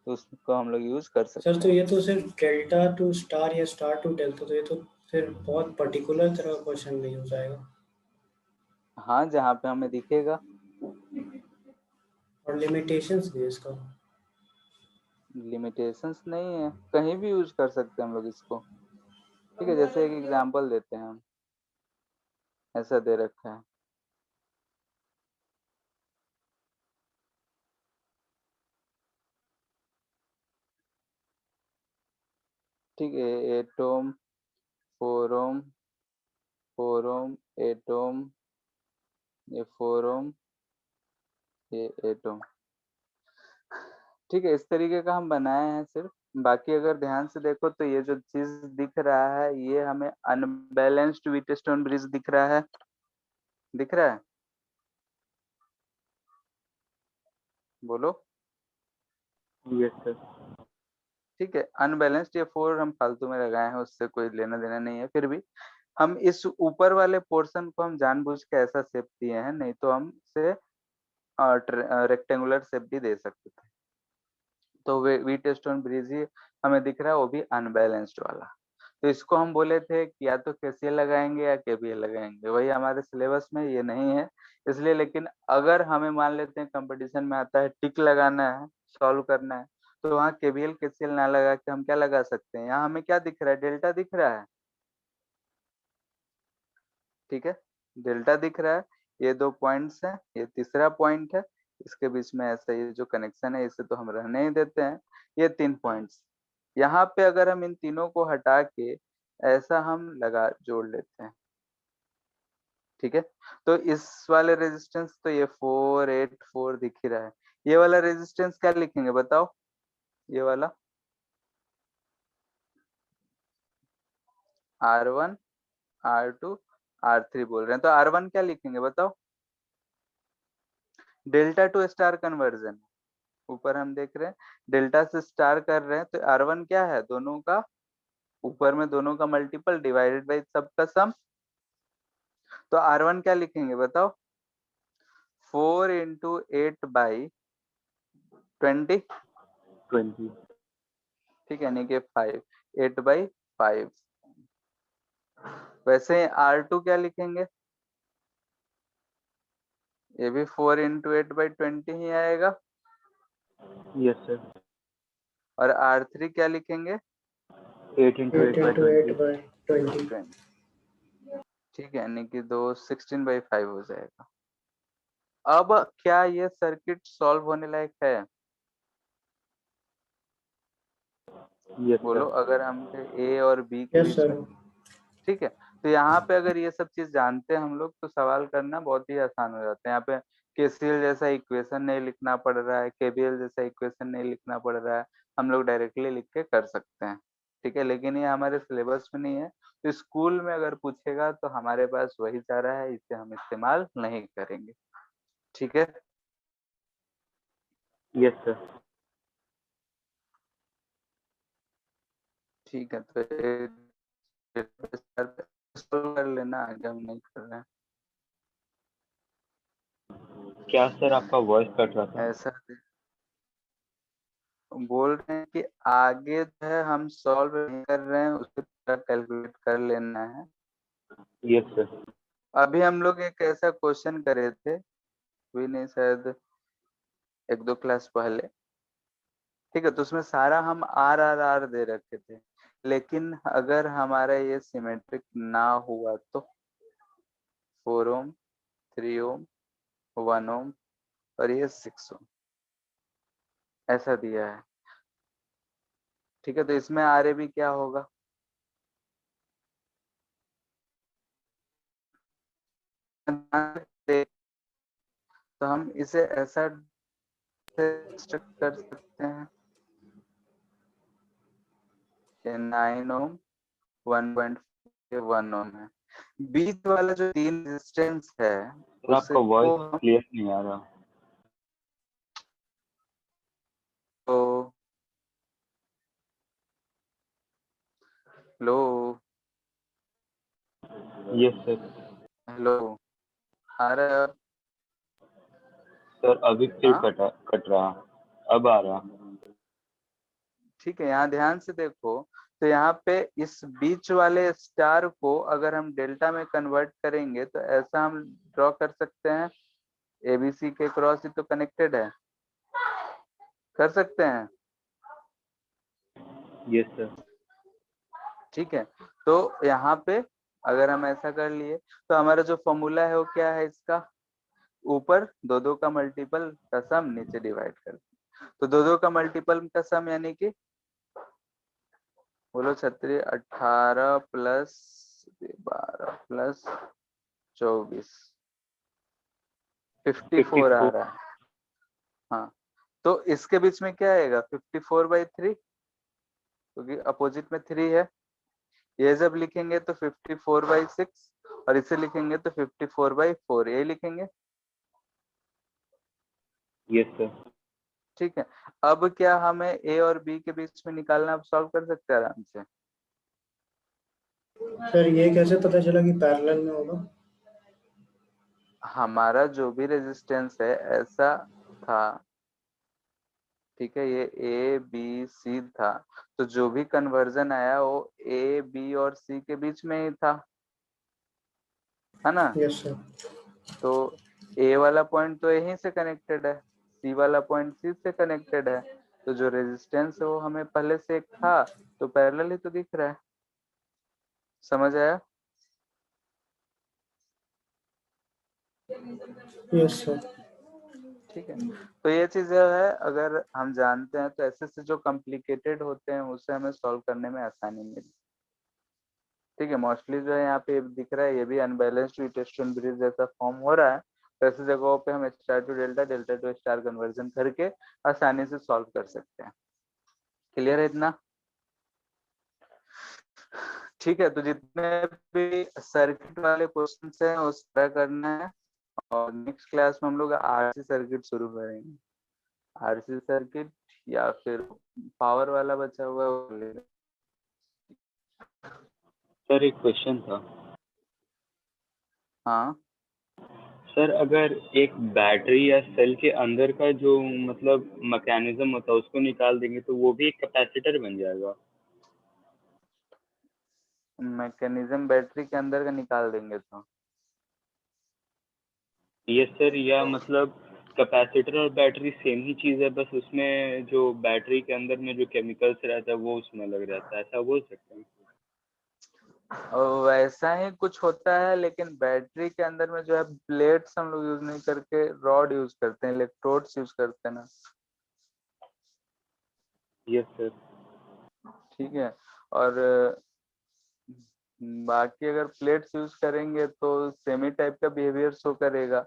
तो उसको हम लोग यूज कर सकते सर हैं। तो ये तो सिर्फ डेल्टा टू स्टार या स्टार टू डेल्टा, तो ये तो फिर बहुत पर्टिकुलर तरह का क्वेश्चन नहीं हो जाएगा। हाँ, जहाँ पे हमें दिखेगा। और लिमिटेशंस भी है इसका। लिमिटेशंस नहीं है, कहीं भी यूज कर सकते हैं हम लोग इसको। ठीक है, जैसे एक एग्जांपल देते हैं हम, ऐसा दे रखा है, ठीक है, 8 ओम 4 ओम 4 ओम 8 ओम, ये 4 ओम ये 8 ओम। ठीक है, इस तरीके का हम बनाए हैं सिर्फ। बाकी अगर ध्यान से देखो तो ये जो चीज दिख रहा है ये हमें अनबैलेंस्ड व्हीटस्टोन ब्रिज दिख रहा है, दिख रहा है, बोलो। Yes sir. ठीक है, अनबैलेंस्ड ये 4 हम फालतू में लगाए हैं, उससे कोई लेना देना नहीं है। फिर भी हम इस ऊपर वाले पोर्शन को हम जानबूझ के ऐसा शेप दिए हैं, नहीं तो हम इसे रेक्टेंगुलर शेप भी दे सकते थे। तो व्हीटस्टोन ब्रिज ही हमें दिख रहा है, वो भी अनबैलेंस्ड वाला। तो इसको हम बोले थे कि या तो केसीएल लगाएंगे या केवीएल लगाएंगे, वही हमारे सिलेबस में ये नहीं है इसलिए। लेकिन अगर हमें मान लेते हैं कंपटीशन में आता है टिक लगाना है, सॉल्व करना है, तो वहाँ केवीएल केसीएल ना लगा के हम क्या लगा सकते हैं, यहाँ हमें क्या दिख रहा है, डेल्टा दिख रहा है, ठीक है, डेल्टा दिख रहा है, ये 2 पॉइंट्स हैं, ये तीसरा पॉइंट है, इसके बीच में ऐसा ये जो कनेक्शन है इसे तो हम रहने ही देते हैं, ये 3 पॉइंट्स। यहाँ पे अगर हम इन तीनों को हटा के ऐसा हम लगा जोड़ लेते हैं, ठीक है, तो इस वाले रेजिस्टेंस तो ये 484 दिख ही रहा है, ये वाला रेजिस्टेंस क्या लिखेंगे बताओ, ये वाला R1 R2 R3 बोल रहे हैं, तो R1 क्या लिखेंगे बताओ, डेल्टा टू स्टार कन्वर्जन, ऊपर हम देख रहे हैं डेल्टा से स्टार कर रहे हैं, तो R1 क्या है, दोनों का ऊपर में दोनों का मल्टीपल डिवाइडेड बाई सबका सम, तो R1 क्या लिखेंगे बताओ, 4 into 8 by 20, 20। ठीक है, यानी कि 5, 8 by 5। वैसे R2 क्या लिखेंगे, ये भी 4 into 8 by 20 ही आएगा, यस सर। और R3 क्या लिखेंगे, 8 into 8 by 8 20। by 20। 20, ठीक है, यानी कि 2 16 by 5 हो जाएगा। अब क्या ये सर्किट सॉल्व होने लायक है, यस बोलो, सर। अगर हम ए और बी के यस बीच सर। में, ठीक है, तो यहाँ पे अगर ये सब चीज जानते हैं हम लोग तो सवाल करना बहुत ही आसान हो जाता है। यहाँ पे केसीएल जैसा इक्वेशन नहीं लिखना पड़ रहा है, केबीएल जैसा इक्वेशन नहीं लिखना पड़ रहा है, हम लोग डायरेक्टली लिख के कर सकते हैं, ठीक है, लेकिन ये हमारे सिलेबस में नहीं है, तो स्कूल में अगर पूछेगा तो हमारे पास वही चारा है, इसे हम इस्तेमाल नहीं करेंगे, ठीक है। Yes sir. ठीक है, तो solve कर लेना, आगे हम नहीं कर रहे हैं क्या सर आपका वॉइस कट रहा था? ऐसा, बोल रहे हैं कि आगे जो है हम सॉल्व नहीं कर रहे हैं, उसको पूरा कैलकुलेट कर लेना है। Yes sir. अभी हम लोग एक ऐसा क्वेश्चन करे थे, भी नहीं शायद 1-2 क्लास पहले, ठीक है, तो उसमें सारा हम आर दे रखे थे, लेकिन अगर हमारा ये सिमेट्रिक ना हुआ तो 4 ओम 3 ओम 1 ओम और ये 6 ओम ऐसा दिया है, ठीक है, तो इसमें आर भी क्या होगा, तो हम इसे ऐसा कंस्ट्रक्ट कर सकते हैं कि 9 ओम 1.1 ओम है, बीच वाला जो 3 रेजिस्टेंस है सर आपका उसको वॉइस क्लियर नहीं आ रहा। तो लो, यस सर। हेलो, आ रहा है अब? सर अभी फिर हाँ कट रहा, अब आ रहा। ठीक है, यहाँ ध्यान से देखो, तो यहाँ पे इस बीच वाले स्टार को अगर हम डेल्टा में कन्वर्ट करेंगे तो ऐसा हम ड्रॉ कर सकते हैं, एबीसी के क्रॉस ही तो कनेक्टेड है, कर सकते हैं, यस सर। ठीक है, तो यहाँ पे अगर हम ऐसा कर लिए तो हमारा जो फॉर्मूला है वो क्या है, इसका ऊपर 2 का मल्टीपल का सम, नीचे डिवाइड कर, तो 2 का मल्टीपल का सम यानी कि बोलो छत्री 18 प्लस 12 प्लस 24 54 आ रहा है, हाँ, तो इसके बीच में क्या आएगा 54/3, क्योंकि अपोजिट में 3 है, ये जब लिखेंगे तो 54/6 और इसे लिखेंगे तो 54/4, ये लिखेंगे, यस सर। ठीक है। अब क्या हमें ए और बी के बीच में निकालना, अब सॉल्व कर सकते हैं आराम से। सर ये कैसे पता चला कि पैरेलल में होगा? हमारा जो भी रेजिस्टेंस है ऐसा था, ठीक है, ये ए बी सी था, तो जो भी कन्वर्जन आया वो ए बी और सी के बीच में ही था, है ना, यस सर। तो ए वाला पॉइंट तो यहीं से कनेक्टेड है, सी वाला पॉइंट सी से कनेक्टेड है, तो जो रेजिस्टेंस है वो हमें पहले से एक था, तो पैरेलल ही तो दिख रहा है। समझ आया? Yes sir. ठीक है, तो ये चीज है, अगर हम जानते हैं तो ऐसे से जो कॉम्प्लिकेटेड होते हैं उसे हमें सॉल्व करने में आसानी मिली। ठीक है, मोस्टली जो है यहाँ पे दिख रहा है ये भी अनबैलेंस्ड वीटस्टोन ब्रिज जैसा फॉर्म हो रहा है, तो ऐसी जगहों पे हम star to delta, delta to star conversion करके आसानी से सॉल्व कर सकते हैं। क्लियर है इतना? ठीक है, तो जितने भी सर्किट वाले क्वेश्चन हैं उस तरह करना है, और नेक्स्ट क्लास में हम लोग आरसी सर्किट शुरू करेंगे। आरसी सर्किट या फिर पावर वाला बचा हुआ है वो ले लें। सर एक क्वेश्चन था। हाँ सर अगर एक बैटरी या सेल के अंदर का जो मतलब मैकेनिज्म होता है उसको निकाल देंगे तो वो भी एक कैपेसिटर बन जाएगा? मैकेनिज्म बैटरी के अंदर का निकाल देंगे तो यस सर, या मतलब कैपेसिटर और बैटरी सेम ही चीज़ है, बस उसमें जो बैटरी के अंदर में जो केमिकल्स रहता है वो उसमें लग रहता है, ऐसा बोल सकते हैं? और वैसा ही कुछ होता है, लेकिन बैटरी के अंदर में जो है प्लेट्स हम लोग यूज नहीं करके रॉड यूज करते हैं, इलेक्ट्रोड्स यूज करते हैं ना। Yes sir. ठीक है, और बाकी अगर प्लेट्स यूज करेंगे तो सेमी टाइप का बिहेवियर शो करेगा,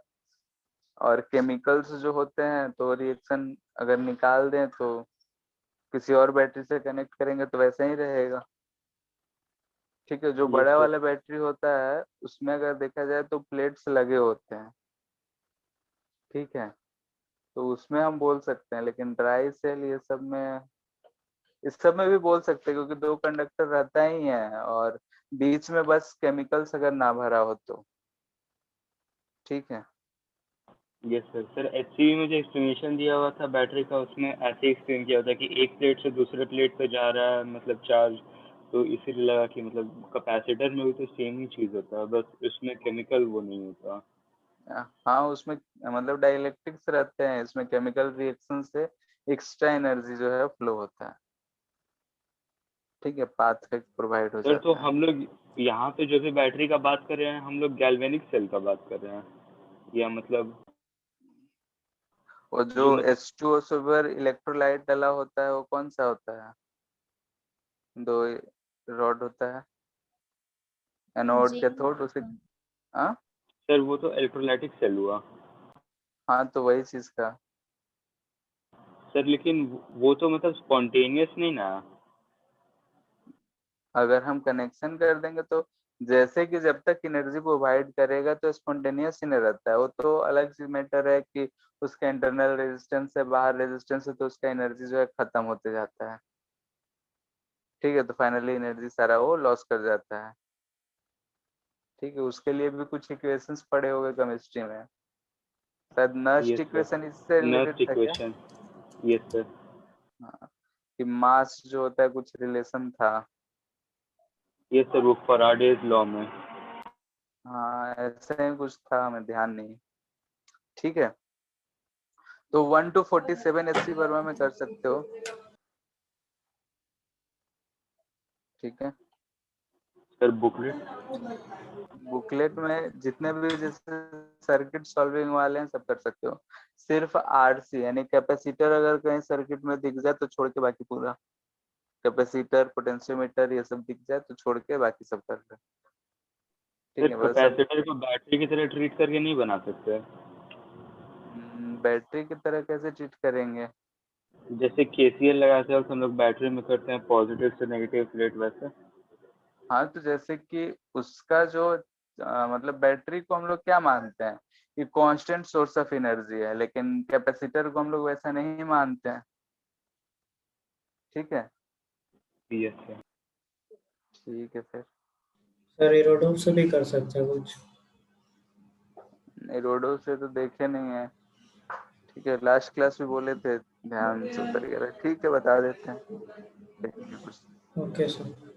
और केमिकल्स जो होते हैं तो रिएक्शन अगर निकाल दें तो किसी और बैटरी से कनेक्ट करेंगे तो वैसा ही रहेगा। ठीक है, जो यस बड़ा सर। वाला बैटरी होता है उसमें अगर देखा जाए तो प्लेट्स लगे होते हैं। ठीक है, तो उसमें हम बोल सकते हैं, लेकिन ड्राई सेल ये सब में, इस सब में भी बोल सकते हैं क्योंकि दो कंडक्टर रहता ही है, और बीच में बस केमिकल्स अगर ना भरा हो तो। ठीक है, यस सर। सर एचसीवी में जो एक्सप्लेनेशन दिया हुआ था बैटरी का, उसमें ऐसे एक्सप्लेन किया होता है कि एक प्लेट से दूसरे प्लेट पे जा रहा है मतलब चार्ज, तो इसीलिए लगा कि मतलब कैपेसिटर में भी तो सेम ही चीज़ होता है, बस इसमें केमिकल वो नहीं होता। हाँ उसमें मतलब डाइलेक्ट्रिक्स रहते हैं, इसमें केमिकल रिएक्शन से एक्स्ट्रा एनर्जी जो है फ्लो होता है। ठीक है, पाथ का प्रोवाइड हो सर तो जाता है। हम लोग यहाँ पे जो भी बैटरी का बात कर रहे हैं हम लोग गैल्वेनिक सेल का बात कर रहे हैं, या मतलब और जो जो मतलब H2O सुपर इलेक्ट्रोलाइट डला होता है वो कौन सा होता है? दो रॉड होता है, एनोड जी कैथोड, उसे हाँ। सर वो तो इलेक्ट्रोलाइटिक सेल हुआ। हाँ तो वही चीज का। सर लेकिन वो तो मतलब स्पॉन्टेनियस नहीं ना? अगर हम कनेक्शन कर देंगे तो जैसे कि जब तक एनर्जी प्रोवाइड करेगा तो स्पॉन्टेनियस ही नहीं रहता है, वो तो अलग सी मैटर है कि उसका इंटरनल रेजिस्टेंस है, बाहर रेजिस्टेंस है, तो उसका एनर्जी जो है खत्म होते जाता है। ठीक है, तो फाइनली एनर्जी सारा वो लॉस कर जाता है। ठीक है, उसके लिए भी कुछ इक्वेशंस पढ़े होंगे केमिस्ट्री में, शायद नस्ट यस सर। इक्वेशन इससे रिलेटेड नर्स्ट था क्या? इक्वेशन। Yes sir. हाँ, कि मास जो होता है कुछ रिलेशन था। यस सर, वो फैराडेज लॉ में। हाँ ऐसा ही कुछ था, हमें ध्यान नहीं। ठीक है, तो 1 to 47 एचसी वर्मा में कर सकते हो। ठीक है, सर बुकलेट। बुकलेट में जितने भी जैसे सर्किट सॉल्विंग वाले हैं सब कर सकते हो, सिर्फ आरसी यानी कैपेसिटर अगर कहीं सर्किट में दिख जाए तो छोड़ के बाकी पूरा, कैपेसिटर पोटेंशियोमीटर ये सब दिख जाए तो छोड़ के बाकी सब कर ले। ठीक सर है, बस अब कैपेसिटर को बैटरी की तरह ट्रीट करके नहीं बना सकते? बैटरी की तरह कैसे ट्रीट करेंगे? जैसे केसीएल लगाते वक्त हम लोग बैटरी में करते हैं पॉजिटिव से नेगेटिव प्लेट, वैसे? हाँ तो जैसे कि उसका जो मतलब बैटरी को हम लोग क्या मानते हैं कि कांस्टेंट सोर्स ऑफ एनर्जी है, लेकिन कैपेसिटर को हम लोग वैसा नहीं मानते हैं। ठीक है, यस सर। ठीक है फिर। सर एरोडोप से भी कर सकते हैं कुछ। रोडो से तो देखे नहीं है। ठीक है, लास्ट क्लास में बोले थे ध्यान से उतर गया। ठीक है, बता देते हैं, देखेंगे कुछ। Okay sir.